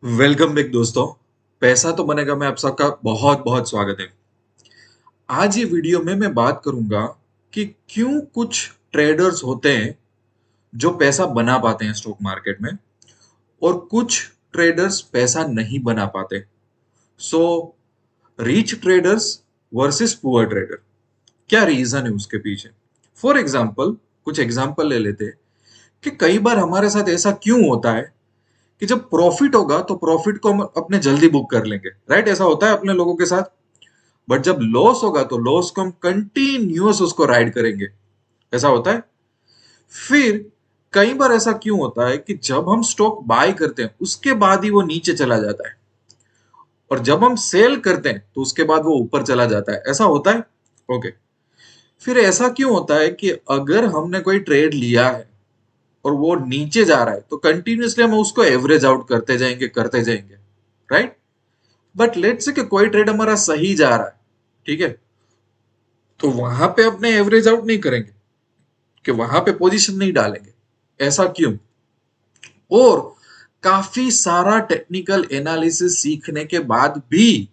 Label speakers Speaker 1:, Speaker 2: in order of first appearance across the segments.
Speaker 1: Welcome back दोस्तों। पैसा तो बनेगा में आप सबका बहुत बहुत स्वागत है। आज ये वीडियो में मैं बात करूंगा कि क्यों कुछ ट्रेडर्स होते हैं जो पैसा बना पाते हैं स्टॉक मार्केट में और कुछ ट्रेडर्स पैसा नहीं बना पाते। So rich traders versus poor trader, क्या रीजन है उसके पीछे। फॉर एग्जाम्पल कुछ एग्जाम्पल ले लेते हैं कि कई बार हमारे साथ ऐसा क्यों होता है कि जब प्रॉफिट होगा तो प्रॉफिट को हम अपने जल्दी बुक कर लेंगे, राइट? ऐसा होता है अपने लोगों के साथ। बट जब लॉस होगा तो लॉस को हम कंटिन्यूअस उसको राइड करेंगे, ऐसा होता है। फिर कई बार ऐसा क्यों होता है कि जब हम स्टॉक बाय करते हैं उसके बाद ही वो नीचे चला जाता है और जब हम सेल करते हैं तो उसके बाद वो ऊपर चला जाता है, ऐसा होता है। ओके, फिर ऐसा क्यों होता है कि अगर हमने कोई ट्रेड लिया है और वो नीचे जा रहा है तो कंटिन्यूअसली हम उसको एवरेज आउट करते जाएंगे, राइट? बट लेट्स से कि कोई ट्रेड हमारा सही जा रहा है, ठीक है, तो वहां पे अपने एवरेज आउट नहीं करेंगे, कि वहां पे पोजीशन नहीं डालेंगे। ऐसा क्यों? और काफी सारा टेक्निकल एनालिसिस सीखने के बाद भी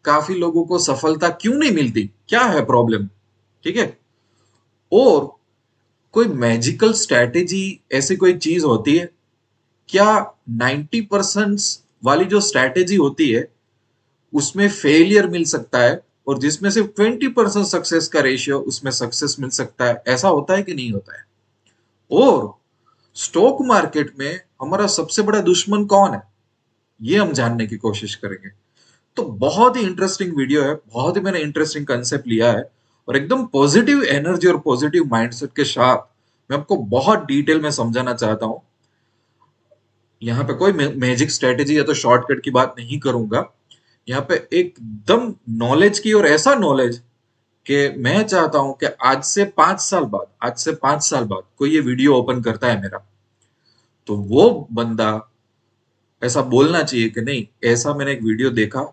Speaker 1: काफी लोगों को सफलता क्यों नहीं मिलती, क्या है प्रॉब्लम? ठीक है। और कोई मैजिकल स्ट्रैटेजी ऐसी कोई चीज होती है क्या? 90% वाली जो स्ट्रैटेजी होती है उसमें फेलियर मिल सकता है और जिसमें सिर्फ 20% सक्सेस का रेशियो उसमें सक्सेस मिल सकता है, ऐसा होता है कि नहीं होता है? और स्टॉक मार्केट में हमारा सबसे बड़ा दुश्मन कौन है, ये हम जानने की कोशिश करेंगे। तो बहुत ही इंटरेस्टिंग वीडियो है, बहुत ही मैंने इंटरेस्टिंग कंसेप्ट लिया है और एकदम पॉजिटिव एनर्जी और पॉजिटिव माइंडसेट के साथ मैं आपको बहुत डिटेल में समझाना चाहता हूं। यहाँ पे कोई मैजिक स्ट्रेटेजी या तो शॉर्टकट की बात नहीं करूंगा। यहाँ पे एकदम नॉलेज की, और ऐसा नॉलेज कि मैं चाहता हूं कि आज से 5 साल बाद कोई ये वीडियो ओपन करता है मेरा, तो वो बंदा ऐसा बोलना चाहिए कि नहीं, ऐसा मैंने एक वीडियो देखा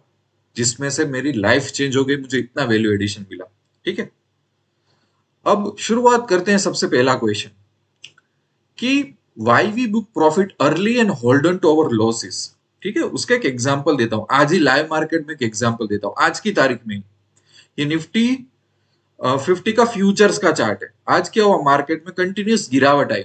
Speaker 1: जिसमें से मेरी लाइफ चेंज हो गई, मुझे इतना वैल्यू एडिशन मिला। ठीक है, अब शुरुआत करते हैं। सबसे पहला क्वेश्चन कि why we book profit early and hold on to our losses. ठीक है, उसका एक एग्जांपल देता हूं, आज ही लाइव मार्केट में एक एग्जांपल देता हूं, आज की तारीख में। ये निफ्टी 50 का फ्यूचर्स का चार्ट है। आज क्या हुआ, मार्केट में कंटिन्यूस गिरावट आई।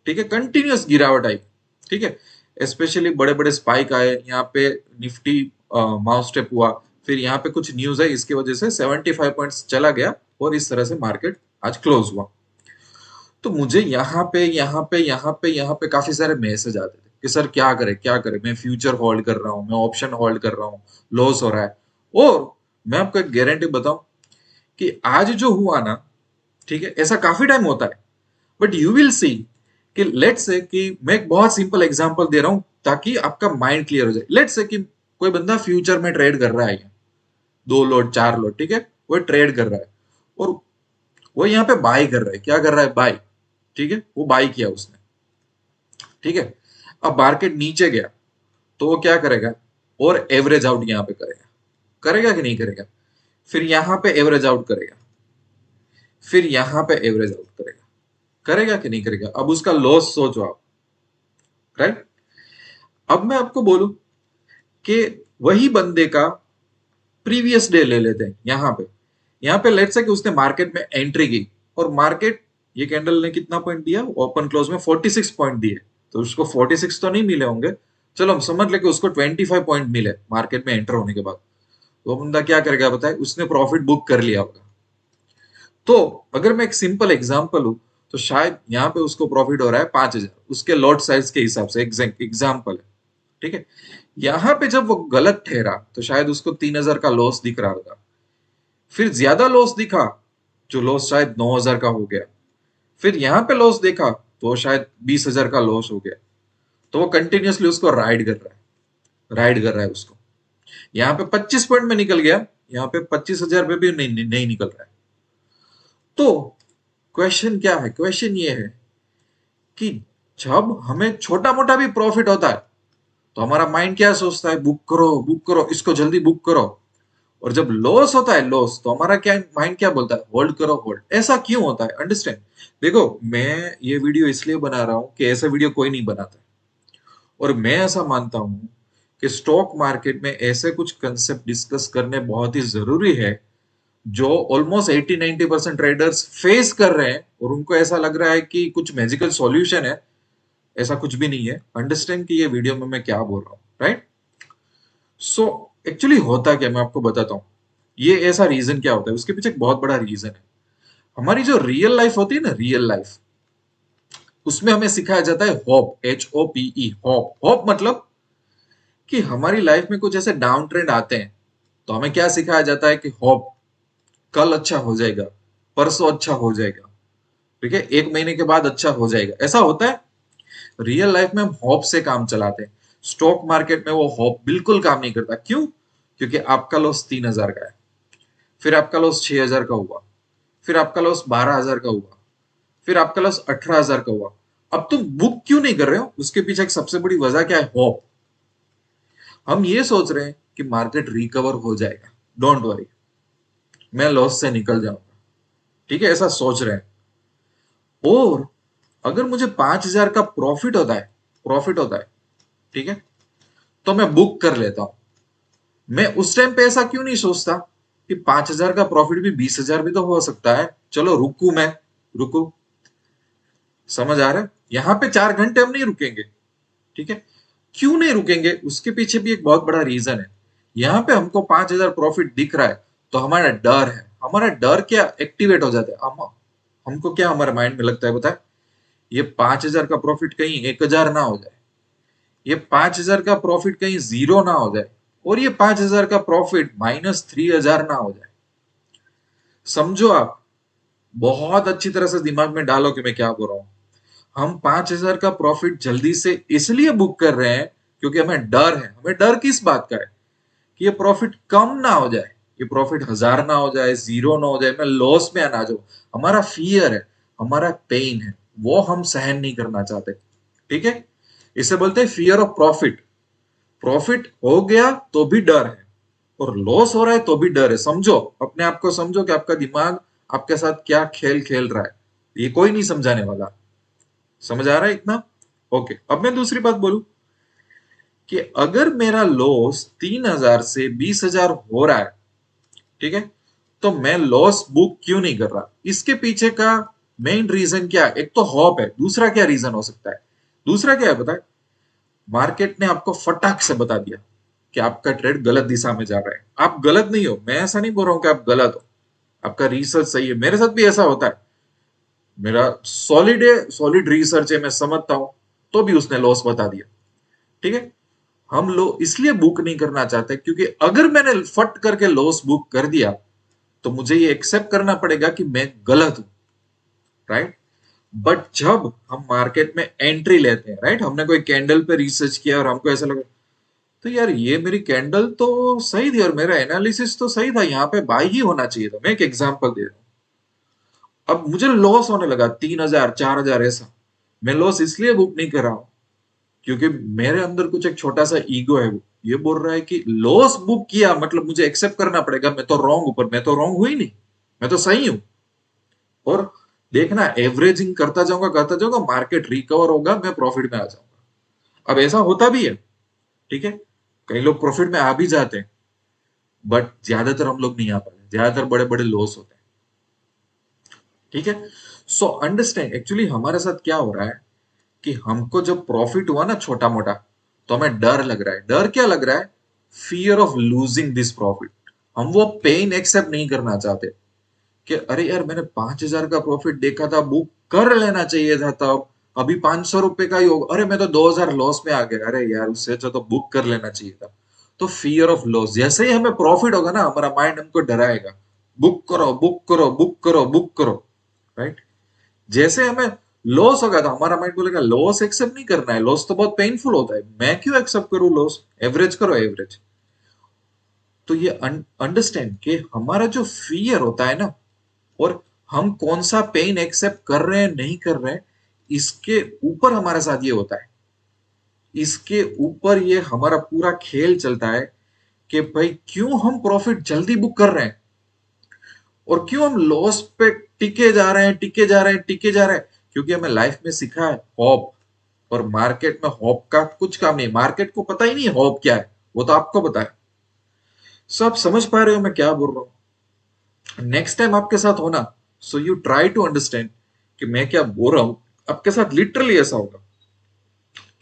Speaker 1: ठीक है, कंटिन्यूस गिरावट आई। ठीक है, स्पेशली बड़े बड़े स्पाइक आए यहाँ पे, निफ्टी माउस स्टेप हुआ, फिर यहाँ पे कुछ न्यूज है, इसकी वजह से 75 पॉइंट्स चला गया और इस तरह से मार्केट आज क्लोज हुआ। तो मुझे यहाँ पे काफी सारे मैसेज आते थे कि सर क्या करे, मैं फ्यूचर होल्ड कर रहा हूँ, मैं ऑप्शन होल्ड कर रहा हूँ, लॉस हो रहा है। और मैं आपको एक गारंटी बताऊं कि आज जो हुआ ना, ठीक है, ऐसा काफी टाइम होता है। बट यू विल सी कि लेट्स से कि मैं एक बहुत सिंपल एग्जांपल दे रहा हूं ताकि आपका माइंड क्लियर हो जाए। लेट्स से कि कोई बंदा फ्यूचर में ट्रेड कर रहा है, 2 लोट 4 लोट, ठीक है, वो ट्रेड कर रहा है और वो यहाँ पे बाय कर रहा है। क्या कर रहा है? बाय। ठीक है, वो बाय किया उसने। ठीक है, अब मार्केट नीचे गया तो वो क्या करेगा? और एवरेज आउट यहाँ पे करेगा, करेगा कि नहीं करेगा? फिर यहाँ पे एवरेज आउट करेगा, फिर यहाँ पे एवरेज आउट करेगा, करेगा कि नहीं करेगा? अब उसका लॉस सोचो आप, राइट? अब मैं आपको बोलूं कि वही बंदे का प्रीवियस डे ले लेते हैं। यहाँ पे लेट्स से कि उसने मार्केट में एंट्री की और मार्केट, ये कैंडल ने कितना पॉइंट दिया ओपन क्लोज में? 46 पॉइंट दिए। तो उसको 46 तो नहीं मिले होंगे, चलो हम समझ ले कि उसको 25 पॉइंट मिले मार्केट में एंटर होने के बाद। तो बंदा क्या करेगा बताए? उसने प्रॉफिट बुक कर लिया होगा। तो अगर मैं एक सिंपल एग्जांपल हूं तो शायद यहाँ पे उसको प्रॉफिट हो रहा है 5,000 उसके लॉट साइज के हिसाब से, एग्जाम्पल है। ठीक है, यहाँ पे जब वो गलत ठहरा तो शायद उसको 3,000 का लॉस दिख रहा होगा। फिर ज्यादा लॉस दिखा, जो लॉस शायद 9,000 का हो गया। फिर यहाँ पे लॉस देखा तो शायद 20,000 का लॉस हो गया। तो वो कंटिन्यूअसली उसको राइड कर रहा है उसको। यहाँ पे 25 पॉइंट में निकल गया, यहाँ पे 25,000 पे भी नहीं निकल रहा है। तो क्वेश्चन क्या है? क्वेश्चन ये है कि जब हमें छोटा मोटा भी प्रॉफिट होता है तो हमारा माइंड क्या सोचता है? बुक करो, इसको जल्दी बुक करो। और जब लॉस होता है, लॉस, तो हमारा क्या माइंड क्या बोलता है? होल्ड करो, होल्ड। ऐसा क्यों होता है? अंडरस्टैंड। देखो, मैं ये वीडियो इसलिए बना रहा हूं कि ऐसा वीडियो कोई नहीं बनाता, और मैं ऐसा मानता हूं कि स्टॉक मार्केट में ऐसे कुछ कंसेप्ट डिस्कस करने बहुत ही जरूरी है जो ऑलमोस्ट 80-90% ट्रेडर्स फेस कर रहे हैं और उनको ऐसा लग रहा है कि कुछ मैजिकल सॉल्यूशन है। ऐसा कुछ भी नहीं है। अंडरस्टैंड कि ये वीडियो में मैं क्या बोल रहा हूँ, राइट? सो एक्चुअली होता क्या, मैं आपको बताता हूँ। ये ऐसा रीजन क्या होता है, उसके पीछे एक बहुत बड़ा रीजन है। हमारी जो रियल लाइफ होती है ना, रियल लाइफ, उसमें हमें सिखाया जाता है होप, HOPE, होप। होप मतलब कि हमारी लाइफ में कुछ ऐसे डाउन ट्रेंड आते हैं तो हमें क्या सिखाया जाता है कि होप, कल अच्छा हो जाएगा, परसों अच्छा हो जाएगा, ठीक है, एक महीने के बाद अच्छा हो जाएगा। ऐसा होता है। रियल लाइफ में हम होप से काम चलाते हैं। स्टॉक मार्केट में वो होप बिल्कुल काम नहीं करता। क्यों? क्योंकि आपका लॉस 3,000 का है, फिर आपका लॉस 6,000 का हुआ, फिर आपका लॉस 12,000 का हुआ, फिर आपका लॉस 18,000 का हुआ। अब तुम बुक क्यों नहीं कर रहे हो? उसके पीछे एक सबसे बड़ी वजह क्या है? होप। हम ये सोच रहे हैं कि मार्केट रिकवर हो जाएगा, डोंट वरी, मैं लॉस से निकल जाऊंगा, ठीक है, ऐसा सोच रहे हैं। और अगर मुझे 5,000 का प्रॉफिट होता है, ठीक है, तो मैं बुक कर लेता हूं। मैं उस टाइम पे ऐसा क्यों नहीं सोचता कि 5,000 का प्रॉफिट भी 20,000 भी तो हो सकता है, चलो रुकू। समझ आ रहा है? यहां पे 4 घंटे हम नहीं रुकेंगे, ठीक है। क्यों नहीं रुकेंगे? उसके पीछे भी एक बहुत बड़ा रीजन है। यहाँ पे हमको 5,000 प्रॉफिट दिख रहा है तो हमारा डर है। हमारा डर क्या एक्टिवेट हो जाता है। हमको क्या हमारे माइंड में लगता है पता है? ये 5,000 का प्रॉफिट कहीं 1,000 ना हो जाए, ये 5,000 का प्रॉफिट कहीं जीरो ना हो जाए, और ये 5,000 का प्रॉफिट -3,000 ना हो जाए। समझो आप, बहुत अच्छी तरह से दिमाग में डालो कि मैं क्या बोल रहा हूं। हम 5,000 का प्रॉफिट जल्दी से इसलिए बुक कर रहे हैं क्योंकि हमें डर है। हमें डर किस बात का है? कि ये प्रॉफिट कम ना हो जाए, ये प्रॉफिट 1,000 ना हो जाए, जीरो ना हो जाए, मैं लॉस में ना जाऊं। हमारा फियर है, हमारा पेन है, वो हम सहन नहीं करना चाहते, ठीक है। इसे बोलते हैं फियर ऑफ प्रॉफिट। प्रॉफिट हो गया तो भी डर है, और लॉस हो रहा है तो भी डर है। समझो, अपने आप को समझो कि आपका दिमाग आपके साथ क्या खेल खेल रहा है। ये कोई नहीं समझाने वाला। समझ आ रहा है इतना? ओके, अब मैं दूसरी बात बोलूं कि अगर मेरा लॉस 3,000 से 20,000 हो रहा है, ठीक है, तो मैं लॉस बुक क्यों नहीं कर रहा? इसके पीछे का मेन रीजन क्या है? एक तो होप है, दूसरा क्या रीजन हो सकता है? दूसरा क्या है पता है? मार्केट ने आपको फटाक से बता दिया कि आपका ट्रेड गलत दिशा में जा रहा है। आप गलत नहीं हो, मैं ऐसा नहीं बोल रहा हूं कि आप गलत हो, आपका रिसर्च सही है। मेरे साथ भी ऐसा होता है, मेरा सॉलिड रिसर्च है, मैं समझता हूं, तो भी उसने लॉस बता दिया, ठीक है। हम लोग इसलिए बुक नहीं करना चाहते क्योंकि अगर मैंने फट करके लॉस बुक कर दिया तो मुझे ये एक्सेप्ट करना पड़ेगा कि मैं गलत हूं, राइट। बट जब हम मार्केट में एंट्री लेते हैं, राइट, हमने कोई कैंडल पे रिसर्च किया और हमको ऐसा लगा तो यार ये मेरी कैंडल तो सही थी और मेरा एनालिसिस तो सही था, यहाँ पे बाई ही होना चाहिए था। मैं एक एग्जांपल दे रहा हूँ। अब मुझे लॉस होने लगा 3,000 4,000 ऐसा। मैं लॉस इसलिए बुक नहीं कर रहा हूँ क्योंकि मेरे अंदर कुछ एक छोटा सा ईगो है, वो ये बोल रहा है कि लॉस बुक किया मतलब मुझे एक्सेप्ट करना पड़ेगा मैं तो रॉन्ग हूं। पर मैं तो रॉन्ग हुई नहीं, मैं तो सही हूं। और देखना, एवरेजिंग करता जाऊंगा, मार्केट रिकवर होगा, मैं प्रॉफिट में आ जाऊंगा। अब ऐसा होता भी है, ठीक है, कई लोग प्रॉफिट में आ भी जाते हैं, बट ज्यादातर हम लोग नहीं आ पाते, ज्यादातर बड़े बड़े लॉस होते हैं, ठीक है। सो अंडरस्टैंड एक्चुअली हमारे साथ क्या हो रहा है कि हमको जब प्रॉफिट हुआ ना छोटा मोटा, तो हमें डर लग रहा है। डर क्या लग रहा है? Fear of losing this profit. हम वो पेन एक्सेप्ट नहीं करना चाहते कि अरे यार मैंने 5,000 का प्रॉफिट देखा था, बुक कर लेना चाहिए था, तब अभी 500 रुपए का ही होगा, अरे मैं तो 2,000 लॉस में आ गया, अरे यार उससे अच्छा तो बुक कर लेना चाहिए था। तो फियर ऑफ लॉस, जैसे ही हमें प्रॉफिट होगा ना, हमारा माइंड हमको डराएगा, बुक करो बुक करो बुक करो बुक करो, राइट। जैसे हमें लॉस होगा तो हमारा माइंड बोलेगा लॉस एक्सेप्ट नहीं करना है, लॉस तो बहुत पेनफुल होता है, मैं क्यों एक्सेप्ट करूं लॉस, एवरेज करो एवरेज। तो ये अंडरस्टैंड कि हमारा जो फियर होता है ना, और हम कौन सा पेन एक्सेप्ट कर रहे हैं नहीं कर रहे हैं, इसके ऊपर हमारे साथ ये होता है। इसके ऊपर ये हमारा पूरा खेल चलता है कि भाई क्यों हम प्रॉफिट जल्दी बुक कर रहे हैं और क्यों हम लॉस पे टिके जा रहे हैं, टिके जा रहे हैं, टिके जा रहे हैं। क्योंकि हमें लाइफ में सिखा है होप, और मार्केट में होप का कुछ काम नहीं। मार्केट को पता ही नहीं होप क्या है। वो तो आपको पता है। सो आप समझ पा रहे हो मैं क्या बोल रहा हूँ? नेक्स्ट टाइम आपके साथ होना, so you try to understand कि मैं क्या बोल रहा हूं। आपके साथ लिटरली ऐसा होगा,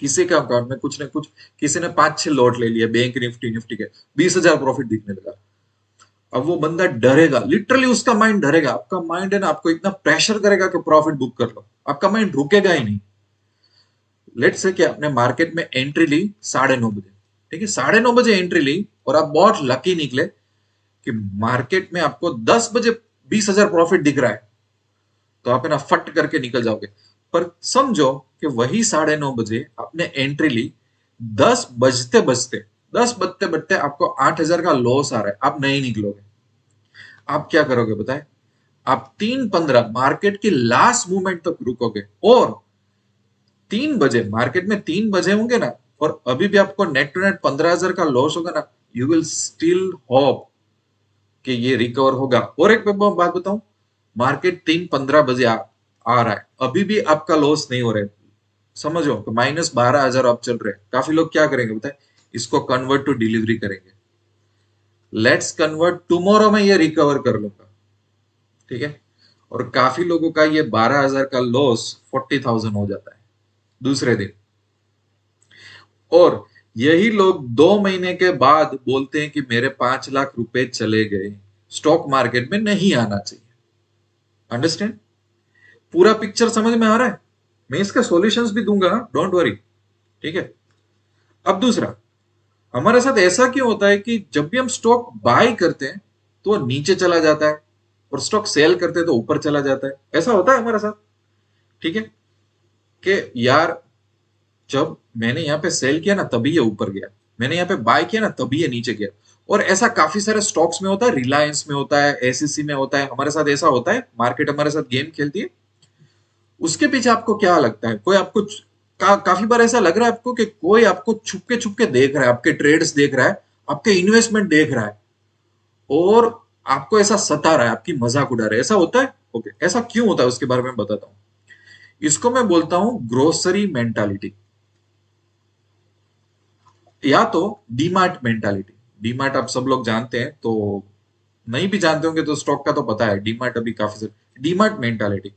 Speaker 1: किसी का अकाउंट में कुछ न कुछ, किसी ने 5-6 लॉट ले लिया बैंक निफ्टी निफ्टी के, 20,000 प्रॉफिट दिखने लगा। अब वो बंदा डरेगा, लिटरली उसका माइंड डरेगा। आपका माइंड है ना, आपको इतना प्रेशर करेगा कि प्रॉफिट बुक कर लो, आपका माइंड रुकेगा ही नहीं। लेट्स से कि आपने मार्केट में एंट्री ली 9:30 बजे, ठीक है, 9:30 बजे एंट्री ली और आप बहुत लकी निकले कि मार्केट में आपको 10 बजे 20,000 प्रॉफिट दिख रहा है, तो आप है ना फट करके निकल जाओगे। पर समझो कि वही 9:30 बजे आपने एंट्री ली, 10 बजते बजते 10 बजते बजते आपको 8,000 का लॉस आ रहा है, आप नहीं निकलोगे। आप क्या करोगे बताए? आप 3:15 मार्केट की लास्ट मूवमेंट तक रुकोगे, और 3 बजे मार्केट में 3 बजे होंगे ना, और अभी भी आपको नेट टू नेट 15,000 का लॉस होगा ना, यू विल स्टिल होप कि ये रिकवर होगा। और एक बात बताऊं, मार्केट 3:15 बजे आ रहा है, अभी भी आपका लॉस नहीं हो रहा है। समझो तो -12,000 आप चल रहे हैं। काफी लोग क्या करेंगे बताए? इसको कन्वर्ट टू डिलीवरी करेंगे। लेट्स कन्वर्ट, टुमारो में ये रिकवर कर लूंगा, ठीक है। और काफी लोगों का ये 12,000 का लॉस 40,000 हो जाता है दूसरे दिन। और यही लोग 2 महीने के बाद बोलते हैं कि मेरे 5 लाख रुपए चले गए। स्टॉक मार्केट में नहीं आना चाहिए। अंडरस्टैंड? पूरा पिक्चर समझ में आ रहा है? मैं इसके सॉल्यूशंस भी दूंगा, डोंट वरी, ठीक है। अब दूसरा, हमारे साथ ऐसा क्यों होता है कि जब भी हम स्टॉक बाय करते हैं तो वो नीचे चला जाता है, और स्टॉक सेल करते हैं तो ऊपर चला जाता है? ऐसा होता है हमारे साथ, ठीक है, कि यार जब मैंने यहाँ पे सेल किया ना तभी ये ऊपर गया, मैंने यहाँ पे बाय किया ना तभी ये नीचे गया। और ऐसा काफी सारे स्टॉक्स में होता है, रिलायंस में होता है, एसईसी में होता है, हमारे साथ ऐसा होता है। मार्केट हमारे साथ गेम खेलती है। उसके पीछे आपको क्या लगता है? कोई आपको काफी बार ऐसा लग रहा है आपको कि कोई आपको छुपके छुपके देख रहा है, आपके ट्रेड्स देख रहा है, आपके इन्वेस्टमेंट देख रहा है, और आपको ऐसा सता रहा है, आपकी मजाक उड़ा रहा है। ऐसा होता है? ओके, ऐसा क्यों होता है उसके बारे में बताता हूं। इसको मैं बोलता हूं ग्रोसरी मेंटालिटी, या तो डीमार्ट मेंटालिटी। डीमार्ट आप सब लोग जानते हैं, तो नहीं भी जानते होंगे तो स्टॉक का तो पता है, डीमार्ट अभी काफी सारे। डीमार्ट मेंटालिटी,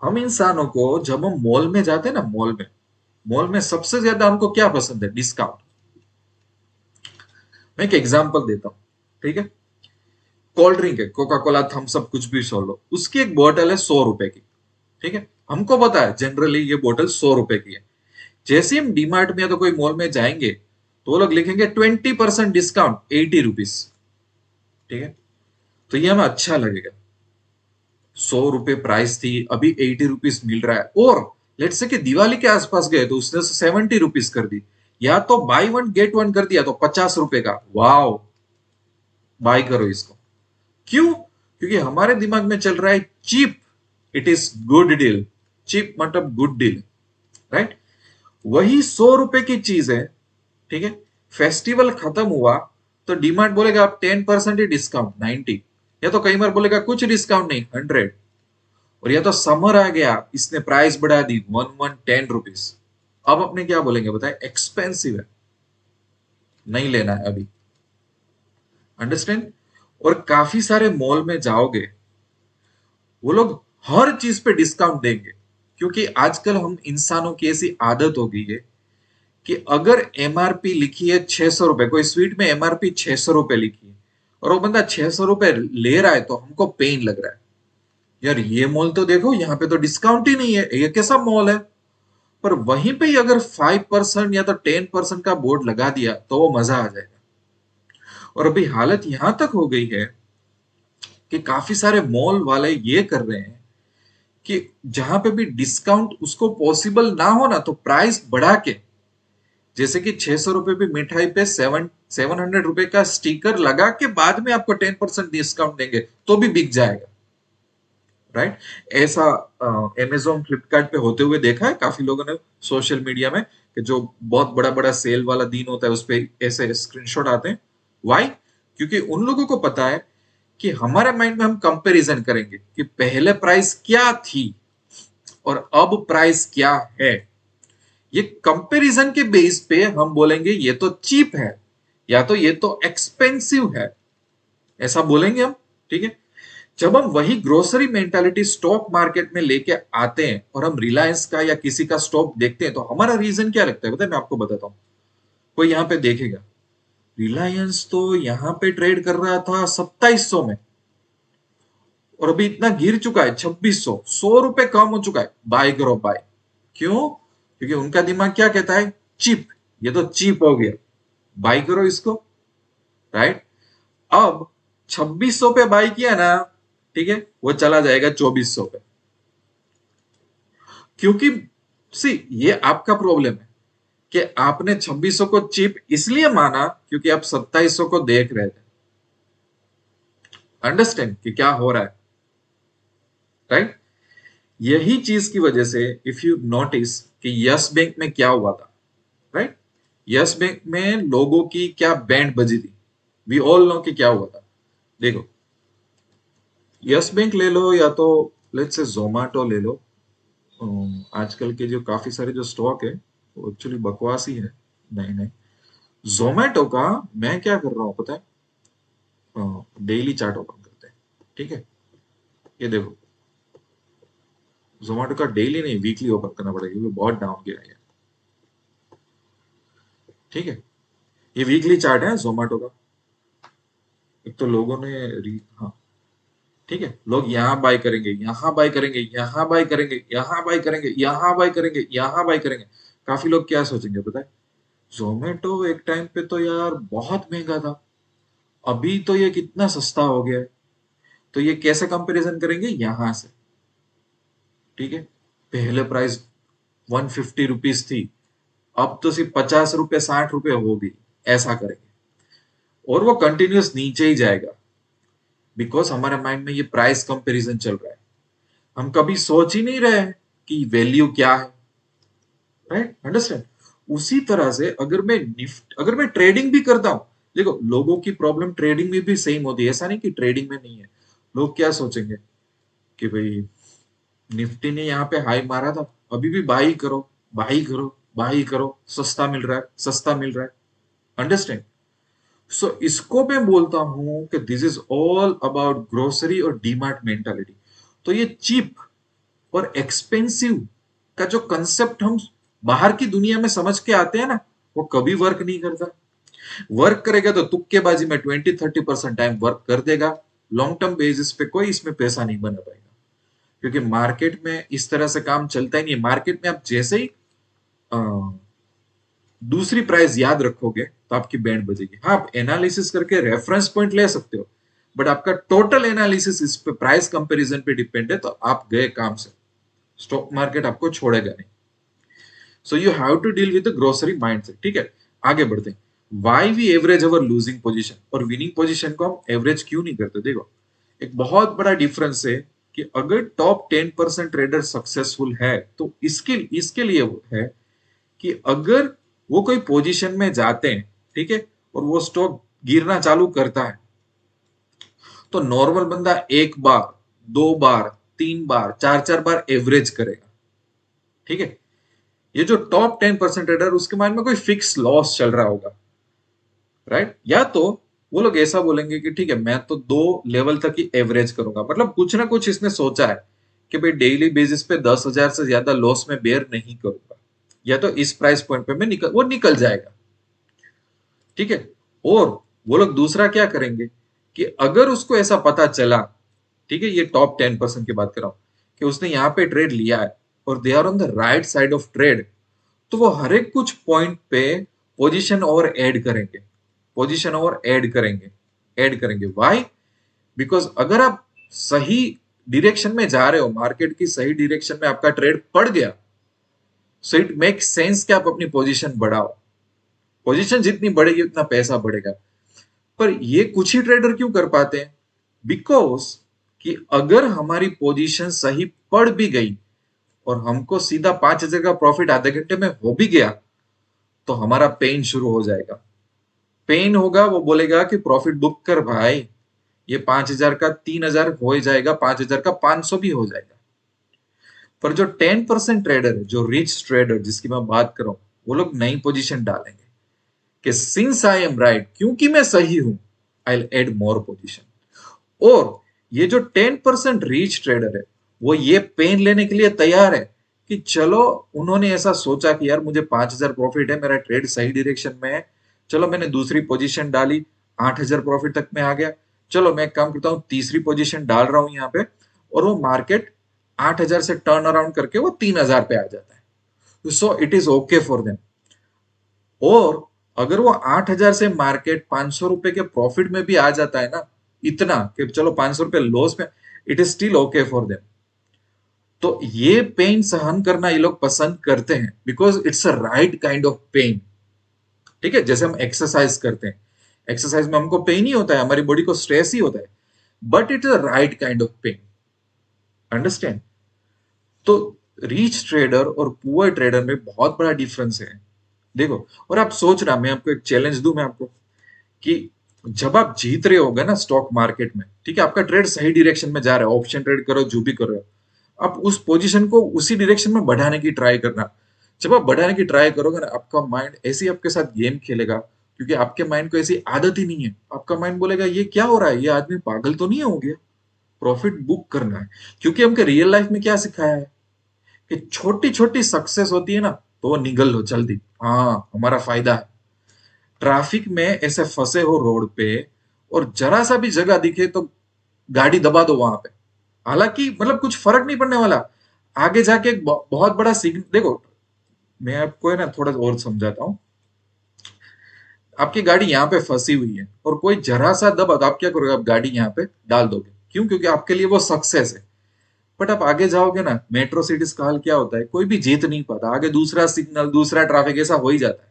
Speaker 1: हम इंसानों को जब हम मॉल में जाते हैं ना, मॉल में सबसे ज्यादा हमको क्या पसंद है? डिस्काउंट। मैं एक एग्जांपल देता हूं, ठीक है। कोल्ड ड्रिंक है, कोका कोला, थम्स अप, कुछ भी सो लो, उसकी एक बोतल है 100 रुपए की, ठीक है। हमको पता है जनरली ये बोतल 100 रुपए की है। जैसे हम डीमार्ट में या तो कोई मॉल में जाएंगे तो वो लोग लिखेंगे 20% डिस्काउंट, 80 रुपीज, ठीक है। तो ये हमें अच्छा लगेगा, 100 रुपए प्राइस थी, अभी 80 रुपीज मिल रहा है। और लेट्स से कि दिवाली के आसपास गए तो उसने 70 रुपीज कर दी, या तो बाई वन गेट वन कर दिया तो 50 रुपए का, वाओ, बाय करो इसको। क्यों? क्योंकि हमारे दिमाग में चल रहा है cheap, it is good deal. Cheap मतलब गुड डील, राइट। वही 100 रुपए की चीज है, ठीक है। फेस्टिवल खत्म हुआ तो डीमार्ट बोलेगा आप 10% ही डिस्काउंट, 90, या तो कई बार बोलेगा कुछ डिस्काउंट नहीं, 100। और या तो समर आ गया, इसने प्राइस बढ़ा दी, 10 रुपीज। अब अपने क्या बोलेंगे बताए? एक्सपेंसिव है, नहीं लेना है अभी। अंडरस्टैंड? और काफी सारे मॉल में जाओगे, वो लोग हर चीज पे डिस्काउंट देंगे, क्योंकि आजकल हम इंसानों की ऐसी आदत हो गई है कि अगर एमआरपी लिखी है 600 रुपए, कोई स्वीट में एमआरपी 600 रुपए लिखी है, और वो बंदा 600 रुपए ले रहा है, तो हमको पेन लग रहा है। यार ये मॉल तो देखो, यहाँ पे तो डिस्काउंट ही नहीं है, ये कैसा मॉल है? पर वहीं पे ही अगर 5% या तो 10% का बोर्ड लगा दिया तो वो मजा आ जाएगा। और अभी हालत यहां तक हो गई है कि काफी सारे मॉल वाले ये कर रहे हैं कि जहां पे भी डिस्काउंट उसको पॉसिबल ना हो ना, तो प्राइस बढ़ा के, जैसे कि 600 रुपए भी मिठाई पे 700 रुपए का स्टिकर लगा के बाद में आपको 10% डिस्काउंट देंगे तो भी बिक जाएगा, राइट। ऐसा अमेजोन फ्लिपकार्ट पे होते हुए देखा है काफी लोगों ने सोशल मीडिया में, कि जो बहुत बड़ा बड़ा सेल वाला दिन होता है उस पे ऐसे स्क्रीनशॉट आते हैं। वाई? क्योंकि उन लोगों को पता है कि हमारे माइंड में हम कंपैरिजन करेंगे कि पहले प्राइस क्या थी और अब प्राइस क्या है। ये कंपैरिजन के बेस पे हम बोलेंगे ये तो चीप है या तो ये तो एक्सपेंसिव है, ऐसा बोलेंगे हम। ठीक है, जब हम वही ग्रोसरी मेंटालिटी स्टॉक मार्केट में लेके आते हैं और हम रिलायंस का या किसी का स्टॉक देखते हैं तो हमारा रीजन क्या लगता है पता है, मैं आपको बताता हूं। कोई यहाँ पे देखेगा रिलायंस तो यहाँ पे ट्रेड कर रहा था 2700 में और अभी इतना गिर चुका है 2600, 100 रुपए कम हो चुका है, बाय करो बाय। क्यों? क्योंकि उनका दिमाग क्या कहता है, चीप, ये तो चीप हो गया, बाय करो इसको। राइट, अब 2600 पे बाय किया ना, ठीक है, वो चला जाएगा 2400 पे। क्योंकि सी ये आपका प्रॉब्लम है कि आपने 2600 को चीप इसलिए माना क्योंकि आप 2700 को देख रहे थे। अंडरस्टैंड कि क्या हो रहा है। राइट, यही चीज की वजह से इफ यू नोटिस कि यस बैंक में क्या हुआ था। राइट, यस बैंक में लोगों की क्या बैंड बजी थी, वी ऑल नो कि क्या हुआ था। देखो, यस बैंक ले लो या तो लेट्स से जोमेटो ले लो। आजकल के जो काफी सारे जो स्टॉक है वो एक्चुअली बकवास ही है। नहीं नहीं, जोमेटो का मैं क्या कर रहा हूँ पता है, डेली चार्ट ओपन करते हैं। ठीक है, ये देखो, जोमेटो का डेली नहीं वीकली ओपन करना पड़ेगा क्योंकि बहुत डाउन गया है। ठीक है, ये वीकली चार्ट है जोमेटो का। एक तो लोगों ने हाँ, ठीक है, लोग यहाँ बाय करेंगे, यहाँ बाय करेंगे, यहाँ बाय करेंगे, यहाँ बाय करेंगे, यहाँ बाय करेंगे, यहाँ बाय करेंगे। काफी लोग क्या सोचेंगे पता है, जोमेटो एक टाइम पे तो यार बहुत महंगा था, अभी तो ये कितना सस्ता हो गया है। तो ये कैसे कंपैरिजन करेंगे, यहां से। ठीक है, पहले प्राइस 150 रुपीज थी, अब तो सिर्फ 50 रुपए 60 रुपए होगी, ऐसा करेंगे। और वो कंटिन्यूस नीचे ही जाएगा बिकॉज हमारे माइंड में ये प्राइस कंपैरिजन चल रहा है। हम कभी सोच ही नहीं रहे कि वैल्यू क्या है। Right, understand. उसी तरह से अगर मैं ट्रेडिंग भी करता हूं, देखो लोगों की प्रॉब्लम ट्रेडिंग में भी सेम होती है, ऐसा नहीं कि ट्रेडिंग में नहीं है। लोग क्या सोचेंगे कि भाई निफ्टी ने यहाँ पे हाई मारा था, अभी भी बाई करो, बाई करो, बाई करो, सस्ता मिल रहा है, सस्ता मिल रहा है। अंडरस्टैंड। सो इसको मैं बोलता हूं कि this is all about grocery और डीमार्ट मेंटालिटी। तो ये चीप और एक्सपेंसिव का जो कंसेप्ट हम बाहर की दुनिया में समझ के आते हैं ना, वो कभी वर्क नहीं करता। वर्क करेगा तो तुक्केबाजी में 20-30% टाइम वर्क कर देगा, लॉन्ग टर्म बेसिस पे कोई इसमें पैसा नहीं बना पाएगा। क्योंकि मार्केट में इस तरह से काम चलता ही नहीं है। मार्केट में आप जैसे ही अ, दूसरी प्राइस याद रखोगे तो आपकी बैंड बजेगी। हाँ, आप एनालिसिस करके रेफरेंस पॉइंट ले सकते हो, बट आपका टोटल एनालिसिस इस पे प्राइस कंपैरिजन पे डिपेंड है, तो आप गए काम से, स्टॉक मार्केट आपको छोड़ेगा नहीं। So you have to deal with the grocery mindset. ठीक है, आगे बढ़ते हैं। Why we average our losing position और विनिंग पोजीशन को हम एवरेज क्यों नहीं करते। देखो, एक बहुत बड़ा डिफरेंस है कि अगर टॉप 10% ट्रेडर सक्सेसफुल है तो इसके इसके लिए वो है कि अगर वो कोई पोजीशन में जाते हैं, ठीक है, और वो स्टॉक गिरना चालू करता है तो नॉर्मल बंदा एक बार, दो बार, तीन बार, चार चार बार एवरेज करेगा। ठीक है, ये जो टॉप 10% ट्रेडर उसके माइंड में कोई फिक्स लॉस चल रहा होगा। राइट, या तो वो लोग ऐसा बोलेंगे कि ठीक है मैं तो 2 लेवल तक ही एवरेज करूंगा, मतलब कुछ ना कुछ इसने सोचा है कि भाई डेली बेसिस पे 10,000 से ज्यादा लॉस में बेयर नहीं करूंगा, या तो इस प्राइस पॉइंट पे मैं निकल जाएगा। ठीक है, और वो लोग दूसरा क्या करेंगे कि अगर उसको ऐसा पता चला, ठीक है, ये टॉप 10% की बात कर रहा हूं, कि उसने यहाँ पे ट्रेड लिया है और they are on the right side of trade, तो वो हर एक कुछ पॉइंट पे पोजीशन और ऐड करेंगे, पोजीशन और ऐड करेंगे। व्हाई? बिकॉज अगर आप सही डिरेक्शन में जा रहे हो, मार्केट की सही डिरेक्शन में आपका ट्रेड पड़ गया, सो इट मेक सेंस कि आप अपनी पोजीशन बढ़ाओ। पोजीशन जितनी बढ़ेगी उतना पैसा बढ़ेगा। पर ये कुछ ही ट्रेडर क्यों कर पाते हैं, बिकॉज कि अगर हमारी पोजीशन सही पड़ भी गई और हमको सीधा 5,000 का प्रॉफिट आधे घंटे में हो भी गया, तो हमारा पेन शुरू हो जाएगा। पेन होगा, वो बोलेगा कि प्रॉफिट बुक कर भाई, ये 5,000 का 3,000 हो ही जाएगा, 5,000 का 500 भी हो जाएगा। पर जो 10% ट्रेडर है, जो रिच ट्रेडर जिसकी मैं बात कर रहा हूं, वो लोग नई पोजीशन डालेंगे कि सिंस आई एम राइट, क्योंकि मैं सही हूं, आई एड मोर पोजीशन। और ये जो 10% रीच ट्रेडर है, वो ये पेन लेने के लिए तैयार है कि चलो, उन्होंने ऐसा सोचा कि यार मुझे 5,000 प्रॉफिट है, मेरा ट्रेड सही डायरेक्शन में है, चलो मैंने दूसरी पोजीशन डाली, 8,000 प्रॉफिट तक में आ गया, चलो मैं एक काम करता हूँ, तीसरी पोजीशन डाल रहा हूं यहाँ पे, और वो मार्केट 8,000 से टर्न अराउंड करके वो 3,000 पे आ जाता है। So it is okay for them. और अगर वो 8,000 से मार्केट 500 रुपए के प्रॉफिट में भी आ जाता है ना, इतना कि चलो 500 रुपए लॉस में, it is still okay for them. तो ये पेन सहन करना ये लोग पसंद करते हैं, because it's a right kind of pain. ठीक है, जैसे हम एक्सरसाइज करते हैं, एक्सरसाइज में हमको पेन ही होता है, हमारी बॉडी को स्ट्रेस ही होता है, but it is a right kind of pain. Understand? तो रीच ट्रेडर और पुअर ट्रेडर में बहुत बड़ा डिफरेंस है। देखो, और आप सोच रहा, मैं आपको एक चैलेंज दूं मैं आपको, कि जब आप जीत रहे होगे ना स्टॉक मार्केट में, ठीक है, आपका ट्रेड सही डायरेक्शन में जा रहा है, ऑप्शन ट्रेड करो, जो भी कर रहे हो, आप उस पोजीशन को उसी डायरेक्शन में बढ़ाने की ट्राई करना। जब आप बढ़ाने की ट्राई करोगे ना, आपका माइंड ऐसे ही आपके साथ गेम खेलेगा, क्योंकि आपके माइंड को ऐसी आदत ही नहीं है। आपका माइंड बोलेगा ये क्या हो रहा है, ये आदमी पागल तो नहीं हो गया, प्रॉफिट बुक करना है। क्योंकि हमको रियल लाइफ में क्या सिखाया है कि छोटी छोटी सक्सेस होती है ना, तो वो निगल लो जल्दी, हाँ हमारा फायदा है। ट्रैफिक में ऐसे फंसे हो रोड पे, और जरा सा भी जगह दिखे तो गाड़ी दबा दो वहां पे, हालांकि मतलब कुछ फर्क नहीं पड़ने वाला। आगे जाके एक बहुत बड़ा सिग्नल देखो, मैं आपको है ना थोड़ा और समझाता हूँ। आपकी गाड़ी यहाँ पे फंसी हुई है, और कोई जरा सा दबा तो आप क्या करोगे, आप गाड़ी यहाँ पे डाल दोगे, क्यों? क्योंकि आपके लिए वो सक्सेस है। बट आप आगे जाओगे ना, मेट्रो सिटीज का हाल क्या होता है, कोई भी जीत नहीं पाता, आगे दूसरा सिग्नल, दूसरा ट्रैफिक, ऐसा हो ही जाता है।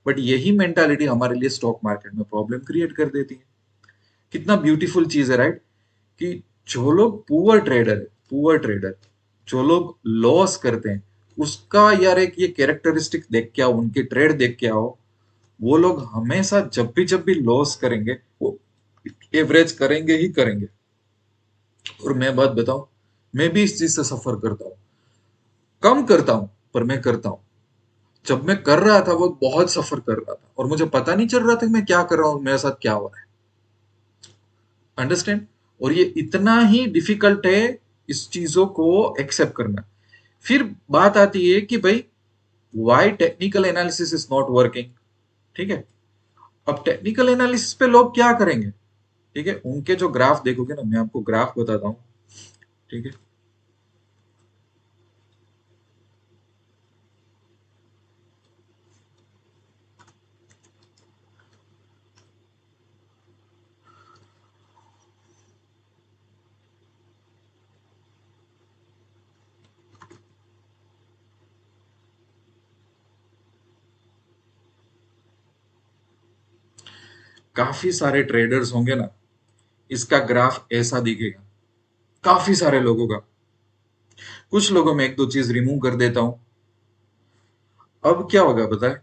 Speaker 1: बट यही मेंटालिटी हमारे लिए स्टॉक मार्केट में प्रॉब्लम क्रिएट कर देती है। कितना ब्यूटीफुल चीज है, राइट? कि जो लोग पुअर ट्रेडर, जो लोग लॉस करते हैं, उसका यार एक ये कैरेक्टरिस्टिक देख के आओ, उनके ट्रेड देख के आओ, वो लोग हमेशा जब भी लॉस करेंगे, वो एवरेज करेंगे ही करेंगे। और मैं बात बताऊं, मैं भी इस चीज से सफर करता हूँ, कम करता हूं, पर मैं करता हूं। जब मैं कर रहा था वो बहुत सफर कर रहा था, और मुझे पता नहीं चल रहा था कि मैं क्या कर रहा हूं, मेरे साथ क्या हो रहा है। अंडरस्टैंड? और ये इतना ही डिफिकल्ट है इस चीजों को एक्सेप्ट करना। फिर बात आती है कि भाई, why technical analysis is not working. ठीक है, अब टेक्निकल एनालिसिस पे लोग क्या करेंगे? ठीक है, उनके जो ग्राफ देखोगे ना, मैं आपको ग्राफ बताता हूं। ठीक है, काफी सारे ट्रेडर्स होंगे ना, इसका ग्राफ ऐसा दिखेगा, काफी सारे लोगों का। कुछ लोगों में एक दो चीज रिमूव कर देता हूं। अब क्या होगा पता है?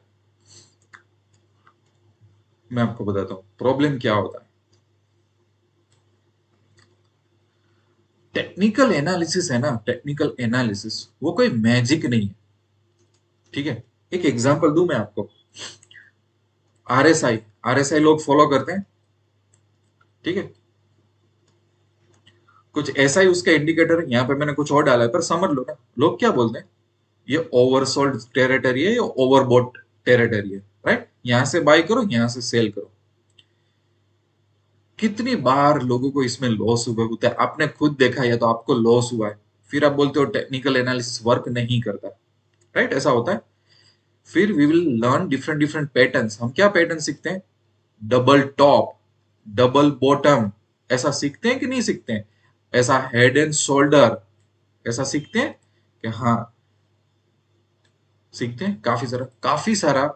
Speaker 1: मैं आपको बताता हूं प्रॉब्लम क्या होता है। टेक्निकल एनालिसिस है ना, टेक्निकल एनालिसिस वो कोई मैजिक नहीं है। ठीक है, एक एग्जांपल दूं मैं आपको। आरएसआई, आरएसआई लोग फॉलो करते हैं। ठीक है, कुछ ऐसा ही उसका इंडिकेटर है, यहाँ पे मैंने कुछ और डाला है, पर समझ लो ना, लोग क्या बोलते हैं, ये ओवरसोल्ड टेरिटरी है, ये ओवरबॉट टेरिटरी है, राइट? यहां से बाय करो, यहां से सेल करो। कितनी बार लोगों को इसमें लॉस हुआ होता है, आपने खुद देखा है, या तो आपको लॉस हुआ है, फिर आप बोलते हो टेक्निकल एनालिसिस वर्क नहीं करता, राइट? ऐसा होता है। फिर we will learn different different patterns. हम क्या पैटर्न सीखते हैं? डबल टॉप, डबल बॉटम, ऐसा सीखते हैं कि नहीं सीखते हैं? ऐसा हेड एंड शोल्डर, ऐसा सीखते हैं कि हाँ, सीखते हैं। काफी सारा।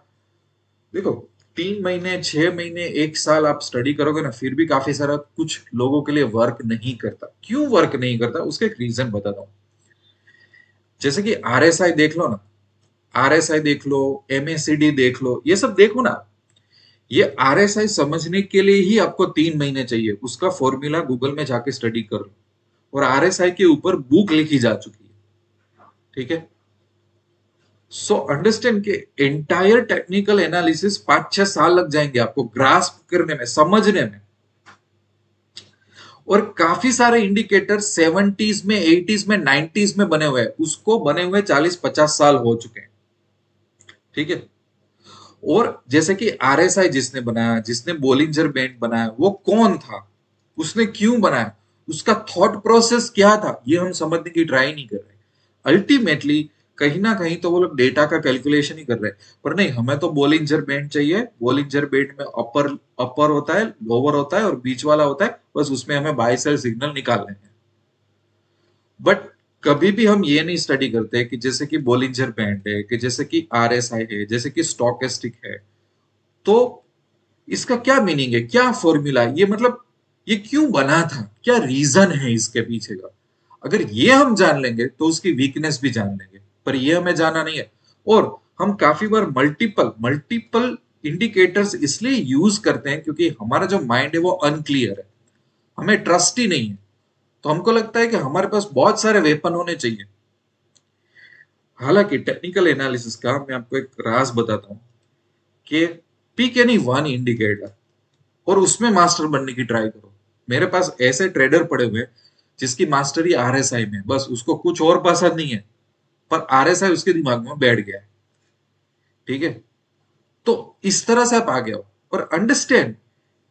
Speaker 1: देखो, 3 महीने, 6 महीने, एक साल आप स्टडी करोगे ना, फिर भी काफी सारा कुछ लोगों के लिए वर्क नहीं करता। क्यों वर्क नहीं करता? उसका एक रीजन बताता हूँ। जैसे कि आरएसआई देख लो ना, आरएसआई देख लो, एमएसीडी देख लो, ये सब देखो ना। ये आरएसआई समझने के लिए ही आपको 3 महीने चाहिए। उसका फॉर्मूला गूगल में जाके स्टडी कर लो, और आरएसआई के ऊपर बुक लिखी जा चुकी है। ठीक है। सो अंडरस्टैंड कि एंटायर टेक्निकल एनालिसिस 5-6 साल लग जाएंगे आपको ग्रास्प करने में, समझने में। और काफी सारे इंडिकेटर 70s में, 80s में, 90s में बने हुए हैं, उसको बने हुए 40-50 साल हो चुके हैं। ठीक है। और जैसे कि आरएसआई जिसने बनाया, जिसने बोलिंजर बैंड बनाया, वो कौन था, उसने क्यों बनाया, उसका थॉट प्रोसेस क्या था, ये हम समझने की ट्राई नहीं कर रहे। अल्टीमेटली कहीं ना कहीं तो वो लोग डेटा का कैलकुलेशन ही कर रहे हैं, पर नहीं, हमें तो बोलिंजर बैंड चाहिए। बोलिंजर बैंड में अपर अपर होता है, लोअर होता है और बीच वाला होता है, बस उसमें हमें बाय सेल सिग्नल निकालने हैं। बट कभी भी हम ये नहीं स्टडी करते कि जैसे कि बोलिंजर बैंड है, कि जैसे कि आरएसआई है, जैसे कि स्टोकेस्टिक है, तो इसका क्या मीनिंग है, क्या फॉर्मूला है, ये मतलब ये क्यों बना था, क्या रीजन है इसके पीछे का। अगर ये हम जान लेंगे तो उसकी वीकनेस भी जान लेंगे, पर ये हमें जाना नहीं है। और हम काफी बार मल्टीपल मल्टीपल इंडिकेटर्स इसलिए यूज करते हैं क्योंकि हमारा जो माइंड है वो अनक्लियर है, हमें ट्रस्ट ही नहीं है। तो हमको लगता है कि हमारे पास बहुत सारे वेपन होने चाहिए। हालांकि टेक्निकल एनालिसिस का मैं आपको एक राज बताता हूं कि पिक एनी वन इंडिकेटर और उसमें मास्टर बनने की ट्राई करो। मेरे पास ऐसे ट्रेडर पड़े हुए हैं जिसकी मास्टरी आरएसआई में, बस उसको कुछ और पसंद नहीं है, पर आरएसआई उसके दिमाग में बैठ गया है। ठीक है। तो इस तरह से आप आगे आओ और अंडरस्टैंड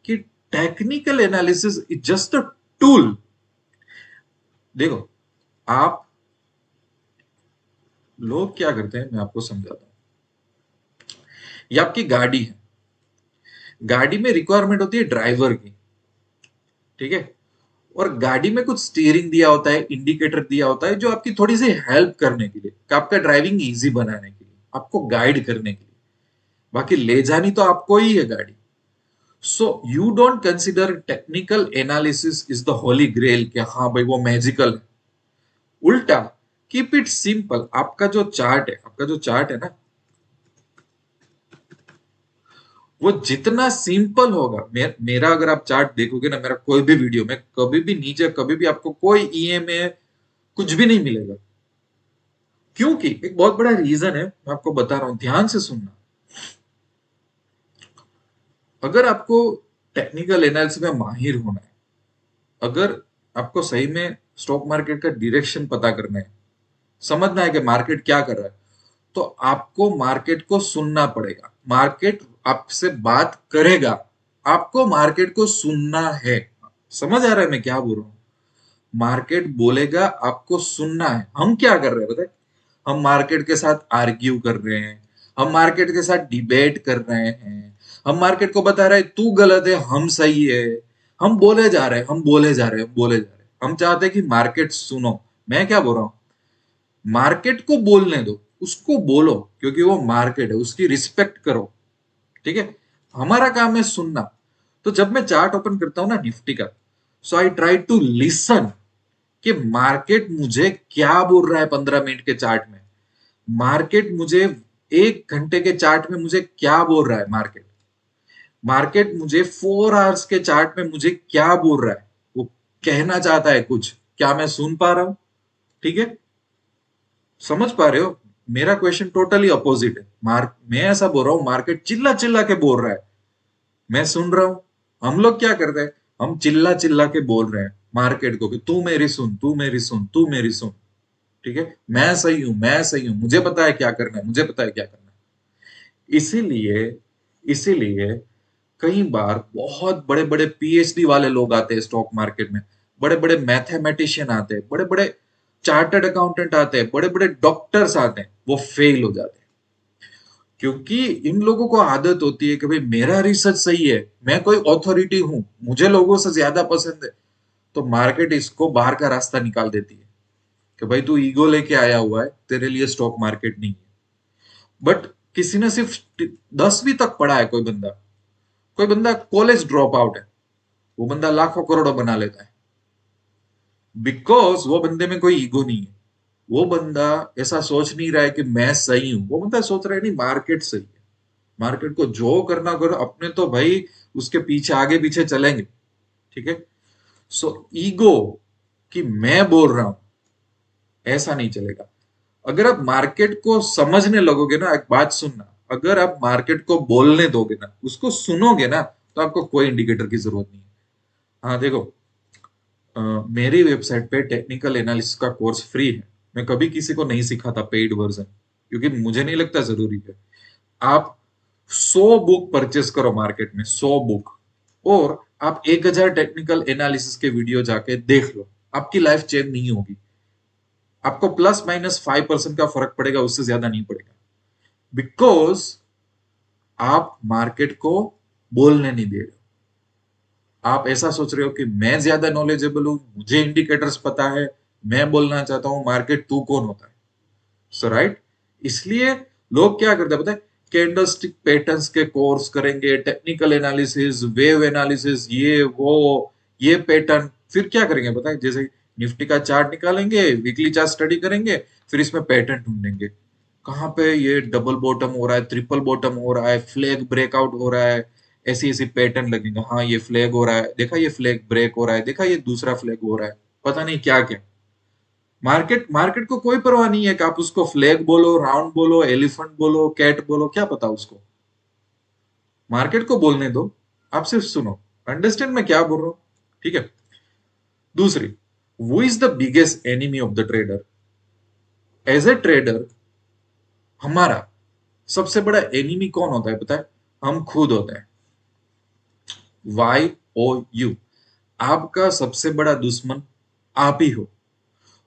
Speaker 1: कि technical analysis is just a tool. देखो, आप लोग क्या करते हैं, मैं आपको समझाता हूं। ये आपकी गाड़ी है, गाड़ी में रिक्वायरमेंट होती है ड्राइवर की। ठीक है। और गाड़ी में कुछ स्टीयरिंग दिया होता है, इंडिकेटर दिया होता है, जो आपकी थोड़ी सी हेल्प करने के लिए, आपका ड्राइविंग इजी बनाने के लिए, आपको गाइड करने के लिए। बाकी ले जानी तो आपको ही है गाड़ी। So you don't consider technical analysis is the holy grail कि हाँ भाई वो मैजिकल है। उल्टा, कीप इट सिंपल। आपका जो चार्ट है ना, वो जितना सिंपल होगा, मेरा अगर आप चार्ट देखोगे ना, मेरा कोई भी वीडियो में कभी भी नीचे कभी भी आपको कोई ईएमए कुछ भी नहीं मिलेगा। क्योंकि एक बहुत बड़ा रीजन है, मैं आपको बता रहा हूं, ध्यान से सुनना। अगर आपको टेक्निकल एनालिसिस में माहिर होना है, अगर आपको सही में स्टॉक मार्केट का डायरेक्शन पता करना है, समझना है कि मार्केट क्या कर रहा है, तो आपको मार्केट को सुनना पड़ेगा। मार्केट आपसे बात करेगा, आपको मार्केट को सुनना है। समझ आ रहा है मैं क्या बोल रहा हूं। मार्केट बोलेगा, आपको सुनना है। हम क्या कर रहे हैं बताए, हम मार्केट के साथ आर्ग्यू कर रहे हैं, हम मार्केट के साथ डिबेट कर रहे हैं, हम मार्केट को बता रहे हैं तू गलत है हम सही है। हम बोले जा रहे हैं, हम बोले जा रहे हैं, हम बोले जा रहे हैं। हम चाहते हैं कि मार्केट सुनो। मैं क्या बोल रहा हूं, मार्केट को बोलने दो, उसको बोलो, क्योंकि वो मार्केट है, उसकी रिस्पेक्ट करो। ठीक है। हमारा काम है सुनना। तो जब मैं चार्ट ओपन करता हूं ना निफ्टी का, सो आई ट्राई टू लिसन कि मार्केट मुझे क्या बोल रहा है 15 मिनट के चार्ट में, मार्केट मुझे 1 घंटे के चार्ट में मुझे क्या बोल रहा है, मार्केट मार्केट मुझे 4 आवर्स के चार्ट में मुझे क्या बोल रहा है, वो कहना चाहता है कुछ, क्या मैं सुन पा रहा हूं। ठीक है। समझ पा रहे हो, मेरा क्वेश्चन टोटली अपोजिट है। मैं ऐसा बोल रहा हूं मार्केट चिल्ला चिल्ला के बोल रहा है, मैं सुन रहा हूं। हम लोग क्या करते हैं, हम चिल्ला चिल्ला के बोल रहे हैं मार्केट को कि तू मेरी सुन, तू मेरी सुन, तू मेरी सुन। ठीक है। मैं सही हूं, मैं सही हूं, मुझे पता है क्या करना है, मुझे पता है क्या करना है। इसीलिए इसीलिए कई बार बहुत बड़े बड़े पीएचडी वाले लोग आते हैं स्टॉक मार्केट में, बड़े बड़े मैथमेटिशियन आते हैं, बड़े बड़े चार्टर्ड अकाउंटेंट आते हैं, बड़े बड़े डॉक्टर्स आते हैं, वो फेल हो जाते हैं। क्योंकि इन लोगों को आदत होती है कि भाई मेरा रिसर्च सही है, मैं कोई ऑथोरिटी हूं, मुझे लोगों से ज्यादा पसंद है। तो मार्केट इसको बाहर का रास्ता निकाल देती है कि भाई तू ईगो लेके आया हुआ है, तेरे लिए स्टॉक मार्केट नहीं है। बट किसी ने सिर्फ 10वीं तक पढ़ा है, कोई बंदा कॉलेज ड्रॉप आउट है, वो बंदा लाखों करोड़ों बना लेता है, बिकॉज वो बंदे में कोई ईगो नहीं है। वो बंदा ऐसा सोच नहीं रहा है कि मैं सही हूं, वो बंदा सोच रहा है नहीं मार्केट सही है, मार्केट को जो करना करो, अपने तो भाई उसके पीछे आगे पीछे चलेंगे। ठीक है। सो ईगो कि मैं बोल रहा हूं, ऐसा नहीं चलेगा। अगर आप मार्केट को समझने लगोगे ना, एक बात सुनना, अगर आप मार्केट को बोलने दोगे ना, उसको सुनोगे ना, तो आपको कोई इंडिकेटर की जरूरत नहीं है। हाँ देखो, मेरी वेबसाइट पे टेक्निकल एनालिसिस का कोर्स फ्री है। मैं कभी किसी को नहीं सिखाता पेड वर्जन, क्योंकि मुझे नहीं लगता जरूरी है। आप 100 बुक परचेस करो मार्केट में, 100 बुक, और आप 1000 टेक्निकल एनालिसिस के वीडियो जाके देख लो, आपकी लाइफ चेंज नहीं होगी। आपको ±5% का फर्क पड़ेगा, उससे ज्यादा नहीं पड़ेगा। बिकॉज आप मार्केट को बोलने नहीं दे रहे हो। आप ऐसा सोच रहे हो कि मैं ज्यादा नॉलेजेबल हूं, मुझे इंडिकेटर्स पता है, मैं बोलना चाहता हूं, मार्केट तू कौन होता है? सो राइट, इसलिए लोग क्या करते हैं पता है, कैंडलस्टिक पैटर्न्स के कोर्स करेंगे, टेक्निकल एनालिसिस, वेव एनालिसिस, ये पैटर्न, फिर क्या करेंगे पता है, जैसे निफ्टी का चार्ट निकालेंगे, वीकली चार्ट स्टडी करेंगे, फिर इसमें पैटर्न ढूंढेंगे, कहाँ पे ये डबल बॉटम हो रहा है, ट्रिपल बॉटम हो रहा है, फ्लैग ब्रेकआउट हो रहा है, ऐसी ऐसी पैटर्न लगेंगे। हाँ ये फ्लैग हो रहा है, देखा ये फ्लैग ब्रेक हो रहा है, देखा ये दूसरा फ्लैग हो रहा है, पता नहीं क्या क्या। मार्केट मार्केट को कोई परवाह नहीं है कि आप उसको फ्लैग बोलो, राउंड बोलो, एलिफेंट बोलो, कैट बोलो, क्या पता उसको। मार्केट को बोलने दो, आप सिर्फ सुनो। अंडरस्टैंड मैं क्या बोल रहा हूं? ठीक है। दूसरी, वो is the biggest enemy of the trader? As a trader, हमारा सबसे बड़ा एनिमी कौन होता है पता है? हम खुद होते हैं। YOU, आपका सबसे बड़ा दुश्मन आप ही हो।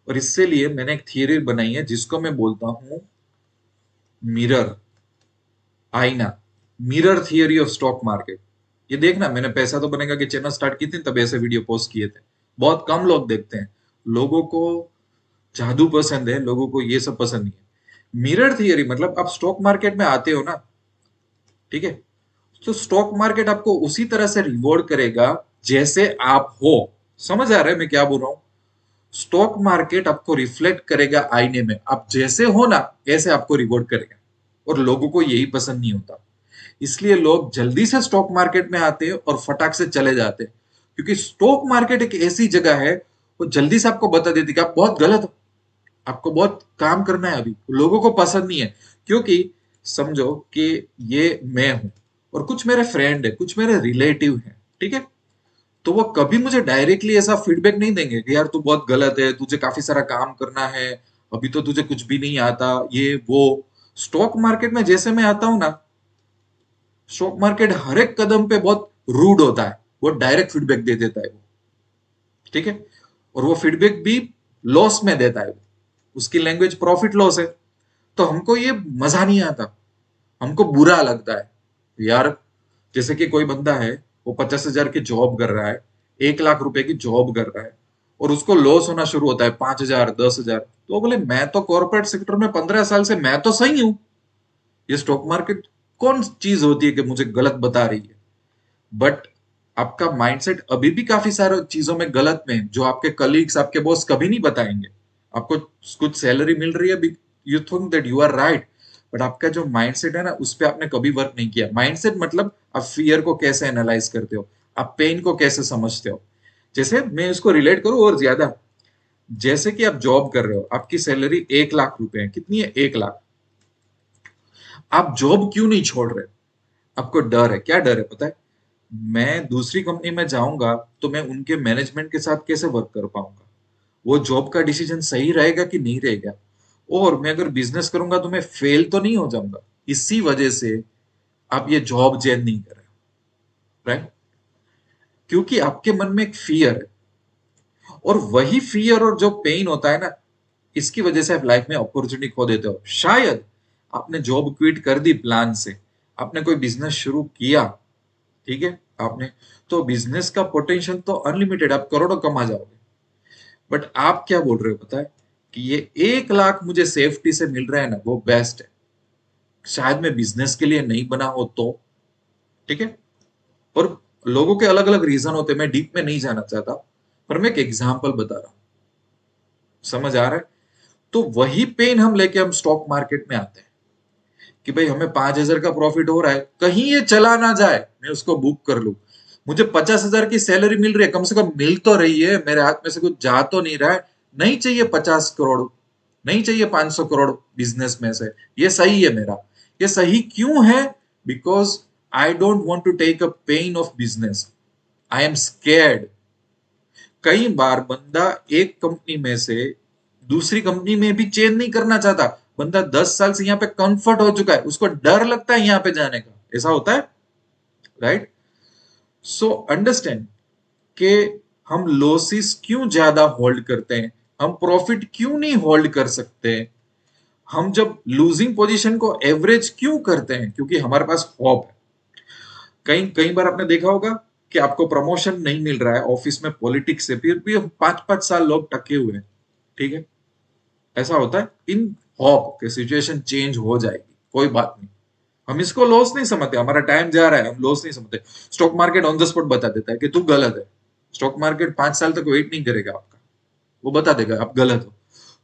Speaker 1: और इससे लिए मैंने एक थियरी बनाई है जिसको मैं बोलता हूं मिरर, आईना, mirror theory of stock market. ये देखना, मैंने पैसा तो बनेगा कि चैनल स्टार्ट की थी तब ऐसे वीडियो पोस्ट किए थे। बहुत कम लोग देखते हैं, लोगों को जादू पसंद है, लोगों को ये सब पसंद नहीं है। मिरर थियरी मतलब आप स्टॉक मार्केट में आते हो ना, ठीक है, तो स्टॉक मार्केट आपको उसी तरह से रिवॉर्ड करेगा जैसे आप हो। समझ आ रहा है मैं क्या बोल रहा हूं? स्टॉक मार्केट आपको रिफ्लेक्ट करेगा आईने में, आप जैसे हो ना ऐसे आपको रिवॉर्ड करेगा। और लोगों को यही पसंद नहीं होता, इसलिए लोग जल्दी से स्टॉक मार्केट में आते हैं और फटाक से चले जाते हैं, क्योंकि स्टॉक मार्केट एक ऐसी जगह है, वो जल्दी से आपको बता देती है कि आप बहुत गलत हो, आपको बहुत काम करना है अभी। लोगों को पसंद नहीं है, क्योंकि समझो कि ये मैं हूं और कुछ मेरे फ्रेंड है, कुछ मेरे रिलेटिव हैं, ठीक है, तो वो कभी मुझे डायरेक्टली ऐसा फीडबैक नहीं देंगे कि यार तू बहुत गलत है, तुझे काफी सारा काम करना है, अभी तो तुझे कुछ भी नहीं आता, ये वो। स्टॉक मार्केट में जैसे मैं आता हूं ना, स्टॉक मार्केट हर एक कदम पे बहुत रूड होता है, वो डायरेक्ट फीडबैक दे देता है वो, ठीक है, और वो फीडबैक भी लॉस में देता है वो, उसकी लैंग्वेज प्रॉफिट लॉस है। तो हमको ये मजा नहीं आता, हमको बुरा लगता है यार। जैसे कि कोई बंदा है, वो 50,000 की जॉब कर रहा है, 1 लाख रुपए की जॉब कर रहा है, और उसको लॉस होना शुरू होता है 5,000, 10,000, तो वो बोले मैं तो कॉर्पोरेट सेक्टर में 15 साल से मैं तो सही हूं, ये स्टॉक मार्केट कौन चीज होती है कि मुझे गलत बता रही है? बट आपका माइंडसेट अभी भी काफी सारे चीजों में गलत में है, जो आपके कलीग्स, आपके बॉस कभी नहीं बताएंगे। आपको कुछ सैलरी मिल रही है, you think that you are right, but आपका जो माइंडसेट है ना, उस पर आपने कभी वर्क नहीं किया। माइंडसेट मतलब आप फियर को कैसे एनालाइज करते हो, आप पेन को कैसे समझते हो। जैसे मैं इसको रिलेट करूं और ज्यादा, जैसे कि आप जॉब कर रहे हो, आपकी सैलरी 1 लाख रुपए है, कितनी है? 1 लाख। आप जॉब क्यों नहीं छोड़ रहे? आपको डर है, क्या डर है पता है? मैं दूसरी कंपनी में जाऊंगा तो मैं उनके मैनेजमेंट के साथ कैसे वर्क कर पाऊंगा, वो जॉब का डिसीजन सही रहेगा कि नहीं रहेगा, और मैं अगर बिजनेस करूंगा तो मैं फेल तो नहीं हो जाऊंगा। इसी वजह से आप ये जॉब चेंज नहीं कर रहे हो, राइट? क्योंकि आपके मन में एक फियर है, और वही फियर और जो पेन होता है ना, इसकी वजह से आप लाइफ में अपॉर्चुनिटी खो देते हो। शायद आपने जॉब क्विट कर दी प्लान से, आपने कोई बिजनेस शुरू किया, ठीक है, आपने, तो बिजनेस का पोटेंशियल तो अनलिमिटेड, आप करोड़ों कमा जाओगे। बट आप क्या बोल रहे हो पता है, कि ये 1 लाख मुझे सेफ्टी से मिल रहा है ना, वो बेस्ट है। शायद मैं बिजनेस के लिए नहीं बना हो तो, ठीक है, और लोगों के अलग अलग रीजन होते हैं, मैं डीप में नहीं जाना चाहता, पर मैं एक एग्जाम्पल बता रहा हूं। समझ आ रहा है? तो वही पेन हम लेके हम स्टॉक मार्केट में आते हैं, कि भाई हमें 5,000 का प्रॉफिट हो रहा है, कहीं ये चला ना जाए, मैं उसको बुक कर लूं। मुझे 50,000 की सैलरी मिल रही है, कम से कम मिल तो रही है, मेरे हाथ में से कुछ जा तो नहीं रहा है, नहीं चाहिए 50 करोड़, नहीं चाहिए 500 करोड़ बिजनेस में से, ये सही है मेरा। ये सही क्यों है? Because I don't want to take a pain of business, I am scared. कई बार बंदा एक कंपनी में से दूसरी कंपनी में भी चेंज नहीं करना चाहता। बंदा 10 साल से यहाँ पे कंफर्ट हो चुका है, उसको डर लगता है यहाँ पे जाने का। ऐसा होता है, राइट? सो अंडरस्टैंड कि हम लॉसेस क्यों ज्यादा होल्ड करते हैं, हम प्रॉफिट क्यों नहीं होल्ड कर सकते। हम जब लूजिंग पोजीशन को एवरेज क्यों करते हैं? क्योंकि हमारे पास होप है। कई कई बार आपने देखा होगा कि आपको प्रमोशन नहीं मिल रहा है ऑफिस में पॉलिटिक्स से, फिर भी 5-5 साल लोग टके हुए हैं, ठीक है? ऐसा होता है इन होप कि सिचुएशन चेंज हो जाएगी, कोई बात नहीं। हम इसको लॉस नहीं समझते, हमारा टाइम जा रहा है, हम लॉस नहीं समझते। Stock market on the spot बता देता है कि तू गलत है। स्टॉक मार्केट 5 साल तक वेट नहीं करेगा आपका, वो बता देगा आप गलत हो।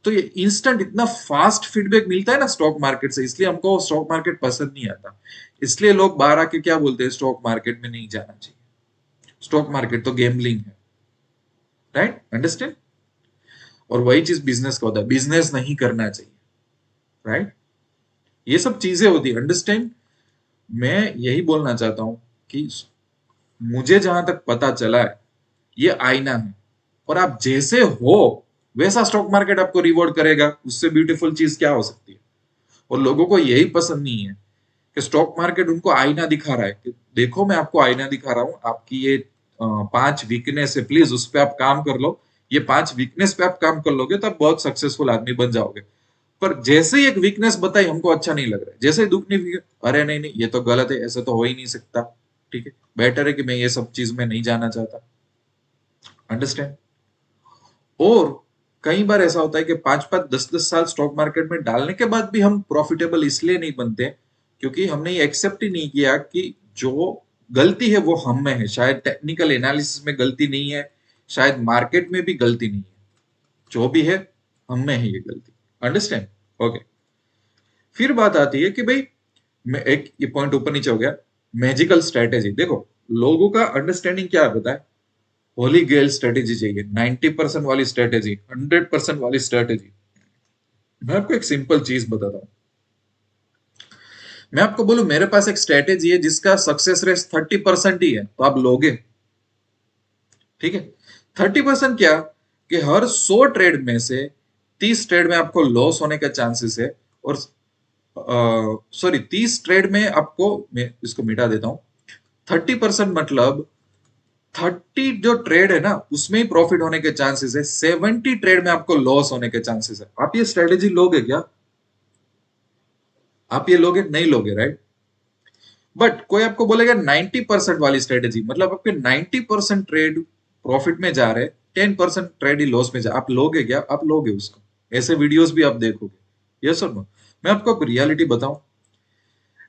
Speaker 1: तो ये इंस्टेंट इतना फास्ट फीडबैक मिलता है ना स्टॉक मार्केट से, इसलिए हमको स्टॉक मार्केट पसंद नहीं आता। इसलिए लोग बाहर आके क्या बोलते हैं, स्टॉक मार्केट में नहीं जाना चाहिए, स्टॉक मार्केट तो गेमलिंग है, राइट? अंडरस्टैंड? और वही चीज बिजनेस का होता है, बिजनेस नहीं करना चाहिए, राइट? ये सब चीजें होती है, अंडरस्टैंड? मैं यही बोलना चाहता हूं कि मुझे जहां तक पता चला है, ये आईना है, और आप जैसे हो वैसा स्टॉक मार्केट आपको रिवॉर्ड करेगा। उससे ब्यूटीफुल चीज क्या हो सकती है? और लोगों को यही पसंद नहीं है कि स्टॉक मार्केट उनको आईना दिखा रहा है कि देखो मैं आपको आईना दिखा रहा हूं, आपकी ये 5 वीकनेस है, प्लीज उस पर आप काम कर लो। ये 5 वीकनेस पे आप काम कर लोगे तो आप बहुत सक्सेसफुल आदमी बन जाओगे। पर जैसे ही एक वीकनेस बताई, हमको अच्छा नहीं लग रहा है। जैसे ही दुख नहीं, अरे नहीं नहीं, ये तो गलत है, ऐसा तो हो ही नहीं सकता, ठीक है, बेटर है कि मैं ये सब चीज में नहीं जाना चाहता। अंडरस्टैंड? और कई बार ऐसा होता है कि 5-5 10-10 साल स्टॉक मार्केट में डालने के बाद भी हम प्रॉफिटेबल इसलिए नहीं बनते क्योंकि हमने ये एक्सेप्ट ही नहीं किया कि जो गलती है वो हम में है। शायद टेक्निकल एनालिसिस में गलती नहीं है, शायद मार्केट में भी गलती नहीं है, जो भी है हम में है ये गलती। अंडरस्टैंड? ओके। फिर बात आती है कि भाई, मैं एक ये पॉइंट ऊपर नीचे हो गया, मैजिकल स्ट्रेटेजी। देखो, लोगों का अंडरस्टैंडिंग क्या है पता है? होली गेल स्ट्रेटेजी चाहिए, 90% वाली स्ट्रेटेजी, 100% वाली स्ट्रेटेजी। मैं आपको एक सिंपल चीज बताता हूँ। मैं आपको बोलूं मेरे पास एक स्ट्रेटेजी है जिसका सक्सेस रेट 30% ही है, तो आप लोगे? ठीक है? 30% क्या कि हर 100 ट्रेड में से 30 ट्रेड में आपको लॉस होने का चांसेस है। और सॉरी, 30 ट्रेड में आपको, मैं इसको मिटा देता हूं, 30% मतलब 30 जो ट्रेड है ना उसमें ही प्रॉफिट होने के चांसेस है, 70 ट्रेड में आपको लॉस होने के चांसेस है। आप ये स्ट्रेटेजी लोगे क्या? आप ये लोगे? नहीं लोगे, राइट? बट कोई आपको बोलेगा 90% वाली स्ट्रेटेजी, मतलब आपके 90% ट्रेड प्रॉफिट में जा रहे, 10% ट्रेड ही लॉस में जा, आप लोगे क्या? आप लोगे उसको? ऐसे वीडियोस भी आप देखोगे, यस और नो? मैं आपको एक रियलिटी बताऊं।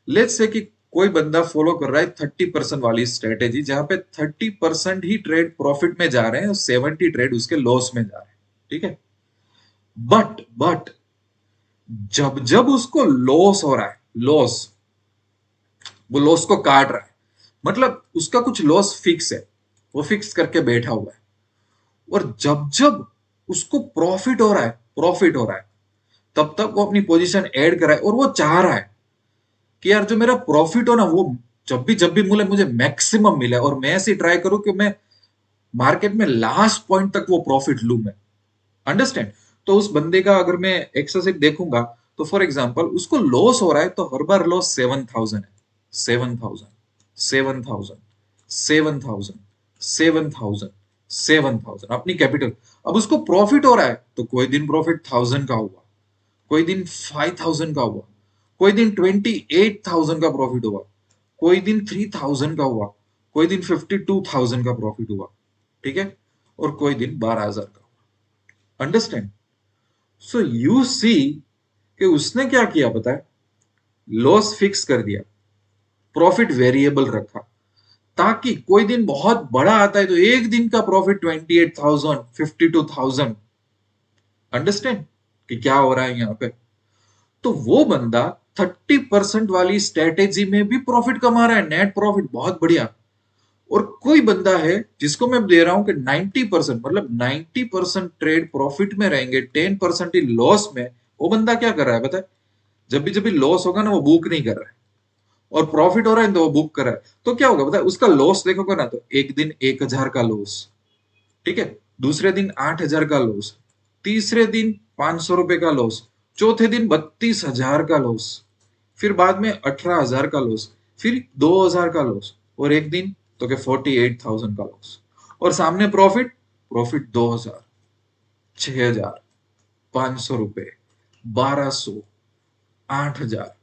Speaker 1: लेट्स से कि कोई बंदा फॉलो कर रहा है 30% वाली स्ट्रेटेजी, जहां पे 30% ही ट्रेड प्रॉफिट में जा रहे हैं और 70 ट्रेड उसके लॉस में जा रहे हैं, ठीक है? बट जब जब उसको लॉस हो रहा है, लॉस, वो लॉस को काट रहा है, मतलब उसका कुछ लॉस फिक्स है, वो फिक्स करके बैठा हुआ है। और जब जब उसको प्रॉफिट हो रहा है, प्रॉफिट हो रहा है, तब तक वो अपनी पोजीशन ऐड कर रहा है, और वो चाह रहा है कि यार जो मेरा प्रॉफिट हो ना, वो जब भी मुझे मुझे मैक्सिमम मिले, और मैं ऐसे ट्राई करूं कि मैं मार्केट में लास्ट पॉइंट तक वो प्रॉफिट लूं मैं। अंडरस्टैंड? तो उस बंदे का अगर मैं एक्सरसाइज देखूंगा, तो फॉर एग्जांपल उसको लॉस हो रहा है, तो हर बार लॉस 7,000 है, 7,000, 7,000, 7,000, 7,000, 7,000 अपनी कैपिटल। अब उसको प्रॉफिट हो रहा है, तो कोई दिन प्रॉफिट 1,000 का हुआ, कोई दिन 5,000 का हुआ, कोई दिन 28,000 का प्रॉफिट हुआ, कोई दिन 3,000 का हुआ, कोई दिन 52,000 का प्रॉफिट हुआ, ठीक है? और कोई दिन 12,000 का हुआ। अंडरस्टैंड? सो यू सी कि उसने क्या किया पता है? लॉस फिक्स कर दिया, प्रॉफिट वेरिएबल रखा, ताकि कोई दिन बहुत बड़ा आता है तो एक दिन का प्रॉफिट 28,000, 52,000। अंडरस्टैंड कि क्या हो रहा है यहाँ पे? तो वो बंदा 30% वाली स्ट्रेटेजी में भी प्रॉफिट कमा रहा है, नेट प्रॉफिट बहुत बढ़िया। और कोई बंदा है जिसको मैं दे रहा हूं कि 90%, मतलब 90% ट्रेड प्रॉफिट में रहेंगे, 10% ही लॉस में, वो बंदा क्या कर रहा है पता है, जब भी लॉस होगा ना वो बुक नहीं कर रहा है, और प्रॉफिट हो रहा है तो वो बुक कर रहा है। तो क्या होगा पता है, उसका लॉस देखोगे ना तो एक दिन 1,000 का लॉस, ठीक है, दूसरे दिन 8,000 का लॉस, तीसरे दिन 500 रुपए का लॉस, चौथे दिन 32,000 का लॉस, फिर बाद में 18,000 का लॉस, फिर 2,000 का लॉस, और एक दिन तो क्या 48,000 का लॉस। और सामने प्रॉफिट, प्रॉफिट 2,000, 6,000, 500 रुपए, 1,200, 8,000,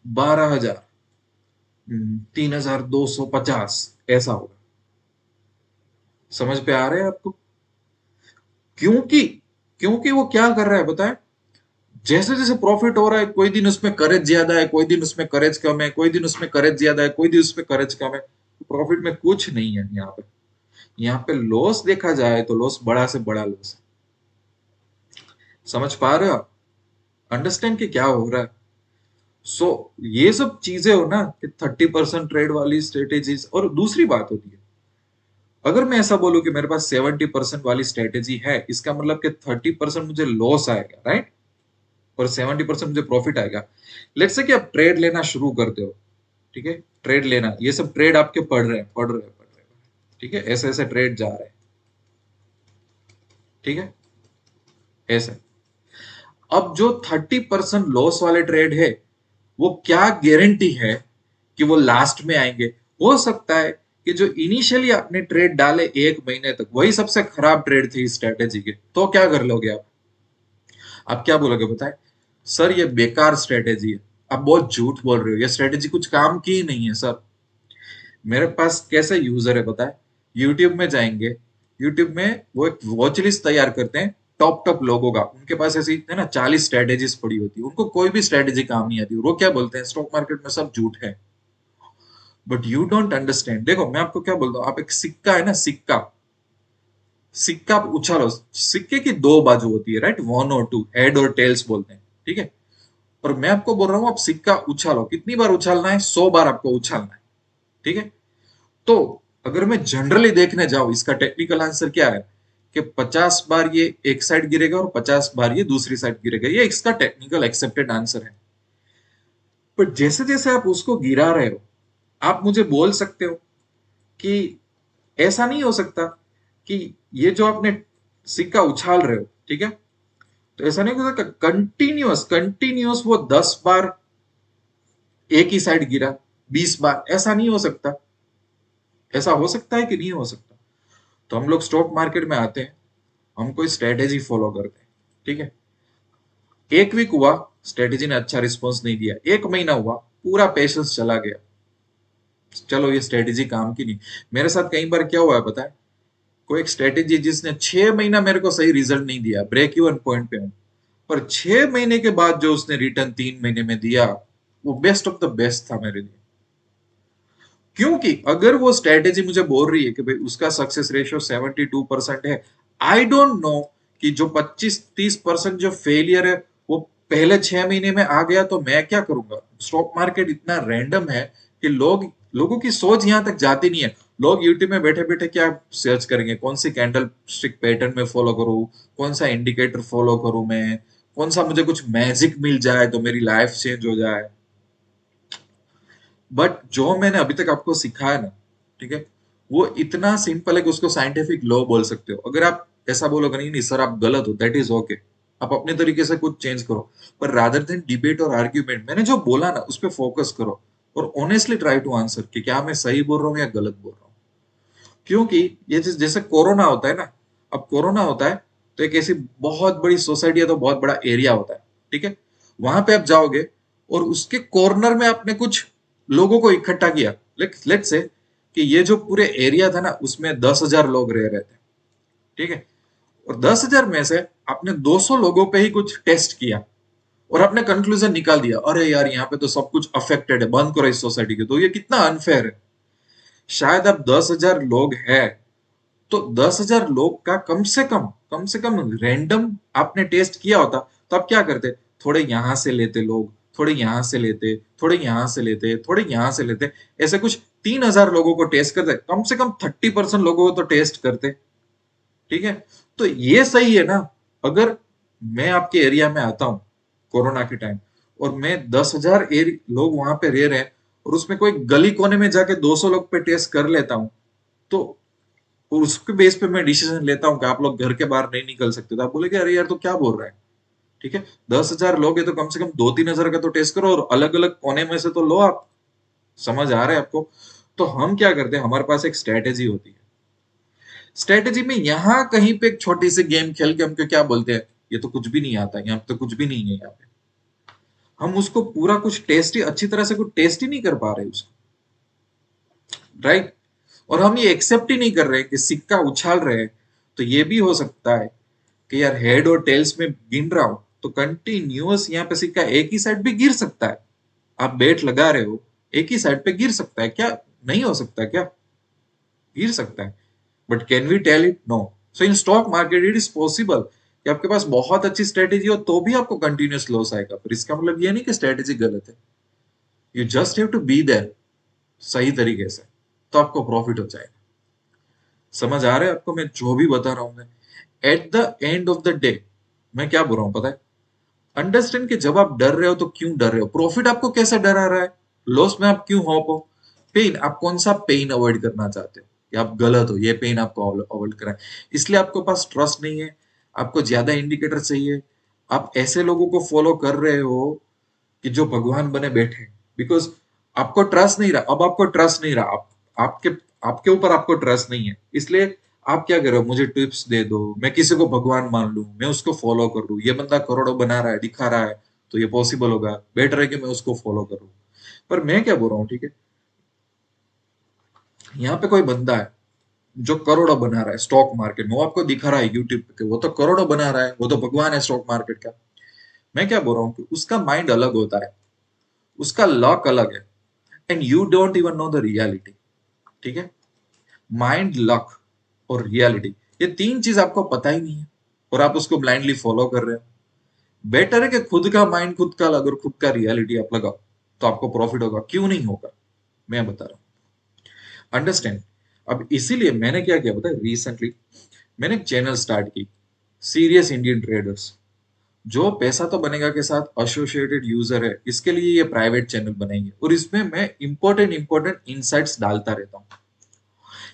Speaker 1: 12,000, 3,250, ऐसा होगा। समझ पे आ रहा है आपको? क्योंकि क्योंकि वो क्या कर रहा है बताए, जैसे जैसे प्रॉफिट हो रहा है, कोई दिन उसमें करेज ज्यादा है, कोई दिन उसमें करेज कम है, कोई दिन उसमें करेज ज्यादा है, कोई दिन उसमें करेज कम है, प्रॉफिट में कुछ नहीं है यहाँ पे। यहाँ पे लॉस देखा जाए तो लॉस बड़ा से बड़ा लॉस है। समझ पा रहे हो आप? अंडरस्टैंड कि क्या हो रहा है? सो ये सब चीजें हो ना कि 30% ट्रेड वाली स्ट्रेटेजीज, और दूसरी बात होती है, अगर मैं ऐसा बोलूं कि मेरे पास 70% वाली स्ट्रेटेजी है, इसका मतलब कि 30% मुझे लॉस आएगा, राइट, और 70% मुझे प्रॉफिट आएगा। लेट्स से कि आप ट्रेड लेना शुरू करते हो, ठीक है, ट्रेड लेना, ये सब ट्रेड आपके पढ़ रहे हैं, ठीक है, ऐसे ऐसे ट्रेड जा रहे हैं, ठीक है, ऐसे। अब जो 30% लॉस वाले ट्रेड है, वो क्या गारंटी है कि वो लास्ट में आएंगे? हो सकता है कि जो इनिशियली आपने ट्रेड डाले 1 महीने तक, वही सबसे खराब ट्रेड थे इस स्ट्रेटेजी के, तो क्या कर लोगे आप क्या बोलोगे बताए, सर ये बेकार स्ट्रेटेजी है, आप बहुत झूठ बोल रहे हो, ये स्ट्रेटेजी कुछ काम की ही नहीं है सर। मेरे पास कैसे यूजर है पता है, यूट्यूब में जाएंगे, यूट्यूब में वो एक वॉच लिस्ट तैयार करते हैं टॉप टॉप लोगों का, उनके पास ऐसी है ना 40 स्ट्रेटेजीज पड़ी होती है, उनको कोई भी स्ट्रेटेजी काम नहीं आती, वो क्या बोलते हैं स्टॉक मार्केट में सब झूठ है। बट यू डोंट अंडरस्टैंड, देखो मैं आपको क्या बोलता हूँ, आप एक सिक्का है ना, सिक्का, सिक्का आप उछालो, सिक्के की दो बाजू होती है, राइट, वन और टू, हेड और टेल्स बोलते हैं, ठीक है। और मैं आपको बोल रहा हूँ आप सिक्का उछालो, कितनी बार उछालना है, 100 बार आपको उछालना है, ठीक है। तो अगर मैं जनरली देखने जाऊं, इसका टेक्निकल आंसर क्या है कि 50 बार ये एक साइड गिरेगा और 50 बार ये दूसरी साइड गिरेगा, ये इसका टेक्निकल एक्सेप्टेड आंसर है। पर जैसे जैसे आप उसको गिरा रहे हो, आप मुझे बोल सकते हो कि ऐसा नहीं हो सकता कि ये जो आपने सिक्का उछाल रहे हो, ठीक है, तो ऐसा नहीं हो सकता कंटिन्यूअस कंटिन्यूअस वो 10 बार एक ही साइड गिरा, 20 बार, ऐसा नहीं हो सकता। ऐसा हो सकता है कि नहीं हो सकता? तो हम लोग स्टॉक मार्केट में आते हैं, हम कोई स्ट्रेटेजी फॉलो करते हैं, ठीक है, एक वीक हुआ, स्ट्रेटेजी ने अच्छा रिस्पॉन्स नहीं दिया, 1 महीना हुआ, पूरा पेशेंस चला गया, चलो ये स्ट्रेटेजी काम की नहीं। मेरे साथ कई बार क्या हुआ है पता है, कोई एक स्ट्रेटेजी जिसने 6 महीना मेरे को सही रिजल्ट नहीं दिया, ब्रेक इवन पॉइंट पे हूं, पर 6 महीने के बाद जो उसने रिटर्न 3 महीने में दिया, वो बेस्ट ऑफ द बेस्ट था मेरे लिए। क्योंकि अगर वो स्ट्रेटेजी मुझे बोल रही है कि भाई उसका सक्सेस रेशियो 72% है, आई डोंट नो कि जो 25-30% जो फेलियर है वो पहले 6 महीने में आ गया, तो मैं क्या करूंगा? स्टॉक मार्केट इतना रैंडम है कि लोगों की सोच यहां तक जाती नहीं है। लोग यूट्यूब में बैठे बैठे क्या सर्च करेंगे, कौन सी कैंडल स्टिक पैटर्न में फॉलो करूं, कौन सा इंडिकेटर फॉलो करूं, मैं कौन सा मुझे कुछ मैजिक मिल जाए तो मेरी लाइफ चेंज हो जाए। बट जो मैंने अभी तक आपको सिखाया ना, ठीक है, वो इतना सिंपल है कि उसको साइंटिफिक लॉ बोल सकते हो। अगर आप ऐसा बोलोगे नहीं नहीं सर आप गलत हो, दैट इज ओके, आप अपने तरीके से कुछ चेंज करो, पर रादर देन डिबेट और आर्ग्यूमेंट, मैंने जो बोला ना उस पर फोकस करो, और ऑनेस्टली ट्राई टू आंसर कि क्या मैं सही बोल रहा हूँ या गलत बोल रहा हूँ। क्योंकि ये जैसे कोरोना होता है ना, अब कोरोना होता है तो एक ऐसी बहुत बड़ी सोसाइटी है, तो बहुत बड़ा एरिया होता है, ठीक है, वहां पे आप जाओगे और उसके कॉर्नर में आपने कुछ लोगों को इकट्ठा किया, लेट्स से कि ये जो पूरे एरिया था ना उसमें 10,000 लोग रह रहे थे, ठीक है, और 10,000 में से आपने 200 लोगों पे ही कुछ टेस्ट किया और आपने कंक्लूजन निकाल दिया, अरे यार यहाँ पे तो सब कुछ अफेक्टेड है, बंद करो इस सोसाइटी के, तो ये कितना अनफेयर है। शायद अब 10,000 लोग हैं, तो 10,000 लोग का कम से कम रैंडम आपने टेस्ट किया होता, तो आप क्या करते, थोड़े यहां से लेते लोग, थोड़े यहां से लेते, थोड़े यहां से लेते, थोड़े यहां से लेते, ऐसे कुछ 3,000 लोगों को टेस्ट करते, कम से कम 30% लोगों को तो टेस्ट करते, ठीक है। तो ये सही है ना? अगर मैं आपके एरिया में आता हूं, कोरोना के टाइम, और मैं 10,000 लोग वहां पे रह रहे हैं और उसमें कोई गली कोने में जाके 200 लोग पे टेस्ट कर लेता हूँ, तो उसके बेस पे मैं डिसीजन लेता हूँ कि आप लोग घर के बाहर नहीं निकल सकते। तो आप बोले कि अरे यार तो क्या बोल रहा है, ठीक है, 10,000 लोग है तो कम से कम 2-3 हजार का तो टेस्ट करो और अलग अलग कोने में से तो लो आप। समझ आ रहा है आपको? तो हम क्या करते हैं, हमारे पास एक स्ट्रेटेजी होती है। स्ट्रेटेजी में यहाँ कहीं पे एक छोटी सी गेम खेल के हमको क्या बोलते हैं, ये तो कुछ भी नहीं आता, यहाँ पे तो कुछ भी नहीं है, यहाँ पे हम उसको पूरा कुछ टेस्ट ही अच्छी तरह से कुछ टेस्ट ही नहीं कर पा रहे उसको, राइट? और हम ये एक्सेप्ट ही नहीं कर रहे कि सिक्का उछाल रहे हैं, तो ये भी हो सकता है कि यार हेड और टेल्स में गिन रहा हूं तो कंटिन्यूअस यहाँ पे सिक्का एक ही साइड पे गिर सकता है। आप बेट लगा रहे हो, एक ही साइड पे गिर सकता है क्या? नहीं हो सकता क्या? गिर सकता है, but can we tell it? No. So in stock market it is possible कि आपके पास बहुत अच्छी स्ट्रेटेजी हो तो भी आपको कंटिन्यूअस लॉस आएगा, पर इसका मतलब ये नहीं कि स्ट्रेटेजी गलत है। You just have to be there सही तरीके से, तो आपको प्रॉफिट हो जाएगा। समझ आ रहा है आपको मैं जो भी बता रहा हूं? मैं at the end of the day मैं क्या बोल रहा हूं पता है? अंडरस्टैंड कि जब आप डर रहे हो तो क्यों डर रहे हो, प्रॉफिट आपको कैसे डरा रहा है, लॉस में आप क्यों होप हो, पेन, आप कौन सा पेन अवॉइड करना चाहते हो कि आप गलत हो, ये पेन आपको अवॉइड करा, इसलिए आपके पास ट्रस्ट नहीं है, आपको ज्यादा इंडिकेटर चाहिए, आप ऐसे लोगों को फॉलो कर रहे हो कि जो भगवान बने बैठे, बिकॉज आपको ट्रस्ट नहीं रहा, अब आपको ट्रस्ट नहीं रहा, आपके आपके ऊपर आपको ट्रस्ट नहीं है, इसलिए आप क्या करो, मुझे टिप्स दे दो, मैं किसी को भगवान मान लूं, मैं उसको फॉलो कर लूं, ये बंदा करोड़ों बना रहा है, दिखा रहा है, तो ये पॉसिबल होगा, बेटर है कि मैं उसको फॉलो करूं। पर मैं क्या बोल रहा हूँ, ठीक है, यहाँ पे कोई बंदा है जो करोड़ों बना रहा है स्टॉक मार्केट में, वो आपको दिखा रहा है यूट्यूब पे, वो तो करोड़ों बना रहा है, वो तो भगवान है स्टॉक मार्केट का। मैं क्या बोल रहा हूँ कि उसका माइंड अलग होता है, उसका लक अलग है, and you don't even know the reality, ठीक है? माइंड, लक और रियलिटी, ये तीन चीज आपको पता ही नहीं है और आप उसको ब्लाइंडली फॉलो कर रहे हो। बेटर है कि खुद का माइंड खुद का अलग और खुद का रियलिटी आप लगाओ, तो आपको प्रॉफिट होगा। क्यों नहीं होगा, मैं बता रहा हूँ, अंडरस्टैंड। अब इसीलिए मैंने क्या किया पता है, रिसेंटली मैंने एक चैनल स्टार्ट की, सीरियस इंडियन ट्रेडर्स, जो पैसा तो बनेगा के साथ एसोसिएटेड यूजर है, इसके लिए ये प्राइवेट चैनल बनाएंगे और इसमें मैं इंपॉर्टेंट इंपॉर्टेंट इनसाइट्स डालता रहता हूँ।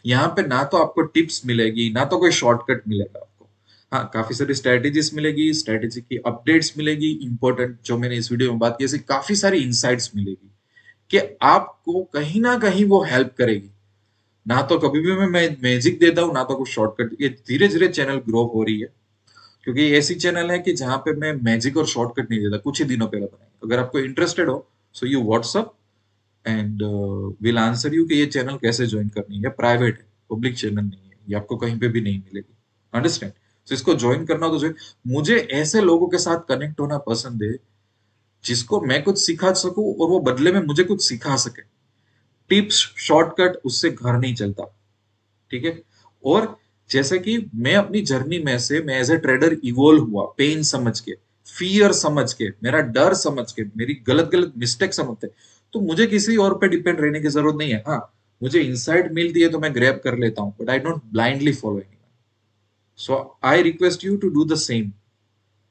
Speaker 1: यहाँ पे ना तो आपको टिप्स मिलेगी, ना तो कोई शॉर्टकट मिलेगा आपको। हाँ, काफी सारी स्ट्रेटेजीज मिलेगी, स्ट्रेटेजी की अपडेट्स मिलेगी, इंपॉर्टेंट जो मैंने इस वीडियो में बात की, ऐसी काफी सारी इंसाइट्स मिलेगी कि आपको कहीं ना कहीं वो हेल्प करेगी। ना तो कभी भी मैं मैजिक देता हूँ, ना तो कुछ शॉर्टकट। ये धीरे धीरे चैनल ग्रो हो रही है, क्योंकि ये ऐसी चैनल है कि जहाँ पे मैं मैजिक और शॉर्टकट नहीं देता, कुछ ही दिनों पहले बनाई। अगर आपको इंटरेस्टेड हो, so you WhatsApp and will answer you कि ये चैनल कैसे ज्वाइन करनी है। प्राइवेट है, पब्लिक चैनल नहीं है, ये आपको कहीं पे भी नहीं मिलेगी, अंडरस्टैंड? तो इसको ज्वाइन करना हो तो ज्वाइन। मुझे ऐसे लोगों के साथ कनेक्ट होना पसंद है जिसको मैं कुछ सिखा सकूं और वो बदले में मुझे कुछ सिखा सके। टिप्स, शॉर्टकट, उससे घर नहीं चलता, ठीक है? और जैसे कि मैं अपनी जर्नी में से मैं एज ए ट्रेडर इवोल्व हुआ, पेन समझ के, फियर समझ के, मेरा डर समझ के, मेरी गलत गलत मिस्टेक समझ के, तो मुझे किसी और पे डिपेंड रहने की जरूरत नहीं है। हाँ, मुझे इंसाइट मिलती है तो मैं ग्रैब कर लेता हूँ, but I don't blindly follow anyone. So I request you to do the same.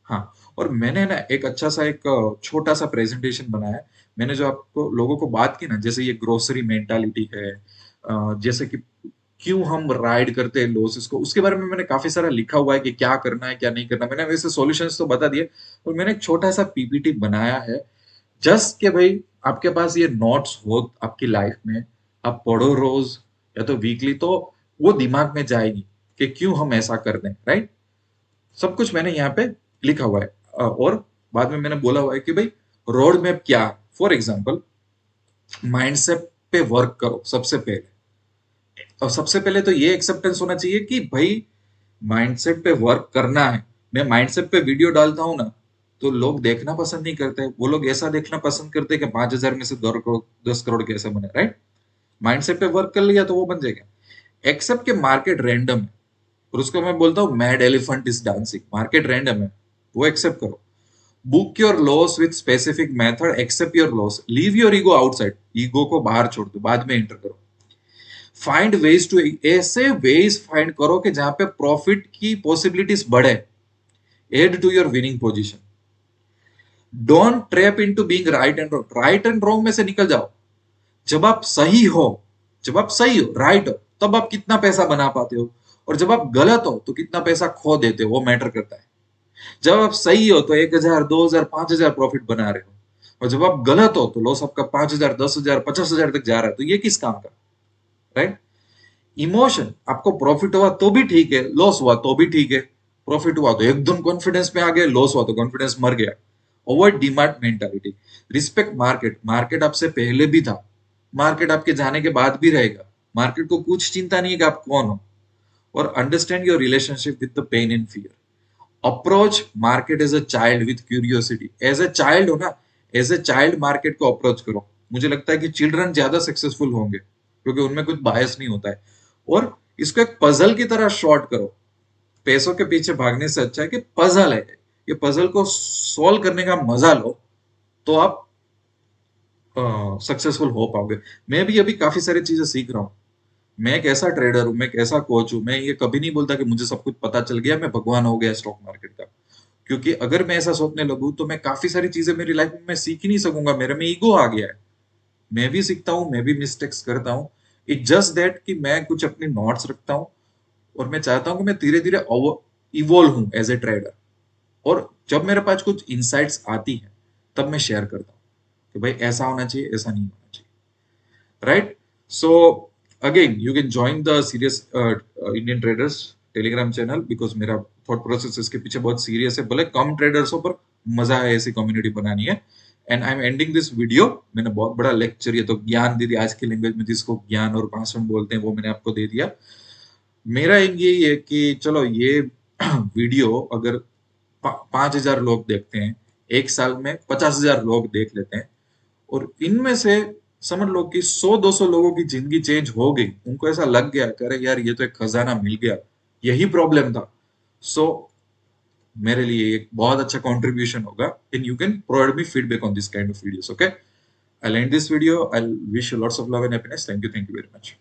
Speaker 1: हाँ, और मैंने ना एक अच्छा सा एक छोटा सा प्रेजेंटेशन बनाया है। मैंने जो आपको लोगों को बात की ना, जैसे ये ग्रोसरी मेंटालिटी है, जैसे कि क्यों हम राइड करते हैं लॉसेस को, उसके बारे में मैंने काफी सारा लिखा हुआ है कि क्या करना है क्या नहीं करना। मैंने वैसे सॉल्यूशंस तो बता दिए, और मैंने एक छोटा सा पीपीटी बनाया है, जस्ट के भाई आपके पास ये नोट्स हो आपकी लाइफ में, आप पढ़ो रोज या तो वीकली, तो वो दिमाग में जाएगी कि क्यों हम ऐसा कर रहे हैं, राइट? सब कुछ मैंने यहाँ पे लिखा हुआ है। और बाद में मैंने बोला हुआ है कि भाई रोड मैप क्या है। फॉर एग्जाम्पल, माइंडसेट पे वर्क करो सबसे पहले, और सबसे पहले तो ये एक्सेप्टेंस होना चाहिए कि भाई माइंडसेट पे वर्क करना है। मैं माइंडसेट पे वीडियो डालता हूँ ना, तो लोग देखना पसंद नहीं करते, वो लोग ऐसा देखना पसंद करते हैं कि 5,000 में से 2 करोड़ 10 करोड़ कैसे बने, राइट? माइंडसेट पे वर्क कर लिया तो वो बन जाएगा। एक्सेप्ट के मार्केट रैंडम है, और उसको मैं बोलता हूँ mad elephant is dancing, market random है, वो एक्सेप्ट करो। Book your loss with specific method, accept your loss, leave your ego outside, ego को बाहर छोड़ दो, बाद में एंटर करो। फाइंड वेज टू, ऐसे वेज फाइंड करो कि जहां पे प्रॉफिट की पॉसिबिलिटीज बढ़े, add to your winning position. Don't trap into being right and wrong. Right and wrong में से निकल जाओ। जब आप सही हो, जब आप सही हो, राइट हो, तब आप कितना पैसा बना पाते हो, और जब आप गलत हो तो कितना पैसा खो देते हो, वो मैटर करता है। जब आप सही हो तो 1,000, 2,000, 5,000 प्रॉफिट बना रहे हो, और जब आप गलत हो तो लॉस आपका 5,000, 10,000, 50,000 तक जा रहा है, तो ये किस काम का? राइट? इमोशन, आपको प्रॉफिट हुआ तो भी ठीक है, लॉस हुआ तो भी ठीक है। प्रॉफिट हुआ तो एकदम कॉन्फिडेंस में आ गए, लॉस हुआ तो कॉन्फिडेंस मर गया। Avoid demand mentality. Respect market. Market आपसे पहले भी था, मार्केट आपके जाने के बाद भी रहेगा। मार्केट को कुछ चिंता नहीं है कि आप कौन हो। और understand your relationship with the pain and fear. Approach market as a child with curiosity. As a child हो ना, एज अ चाइल्ड मार्केट को अप्रोच करो। मुझे लगता है कि चिल्ड्रन ज्यादा सक्सेसफुल होंगे, क्योंकि उनमें कुछ बायस नहीं होता है। और इसको एक पजल की तरह शॉर्ट करो। पैसों के पीछे भागने से अच्छा है कि पजल है, ये पजल को सॉल्व करने का मजा लो, तो आप सक्सेसफुल हो पाओगे। मैं भी अभी काफी सारी चीजें सीख रहा हूँ। मैं एक ऐसा ट्रेडर हूँ, मैं एक ऐसा कोच हूँ, मैं ये कभी नहीं बोलता कि मुझे सब कुछ पता चल गया, मैं भगवान हो गया स्टॉक मार्केट का। क्योंकि अगर मैं ऐसा सोचने लगूं तो मैं काफी सारी चीजें मेरी लाइफ में मैं सीख ही नहीं सकूंगा, मेरे में ईगो आ गया है। मैं भी सीखता हूँ, मैं भी मिस्टेक्स करता हूँ। इट जस्ट दैट कि मैं कुछ अपनी नोट्स रखता हूँ, और मैं चाहता हूँ कि मैं धीरे धीरे इवॉल्व हूँ एज ए ट्रेडर। और जब मेरे पास कुछ इंसाइट्स आती हैं, तब मैं शेयर करता हूँ कि भाई ऐसा होना चाहिए, ऐसा नहीं होना चाहिए। Right? So again, you can join the serious Indian traders Telegram channel, because मेरा थॉट प्रोसेस इसके पीछे बहुत सीरियस है। भले कम ट्रेडर्स हो, पर मजा है ऐसी कम्युनिटी बनानी है। And I am ending this video. मैंने बहुत बड़ा लेक्चर, ये तो ज्ञान दे दिया आज की लैंग्वेज में, जिसको ज्ञान और भाषण बोलते हैं, वो मैंने आपको दे दिया। मेरा एम यही है कि चलो ये वीडियो अगर 5,000 लोग देखते हैं, एक साल में 50,000 लोग देख लेते हैं, और इनमें से समझ लो कि 100-200 लोगों की जिंदगी चेंज हो गई, उनको ऐसा लग गया कि अरे यार ये तो एक खजाना मिल गया, यही प्रॉब्लम था। सो मेरे लिए एक बहुत अच्छा कंट्रीब्यूशन होगा, and you can provide me feedback on this kind of videos. Okay, I'll end this video. I'll wish you lots of love and happiness. Thank you very much.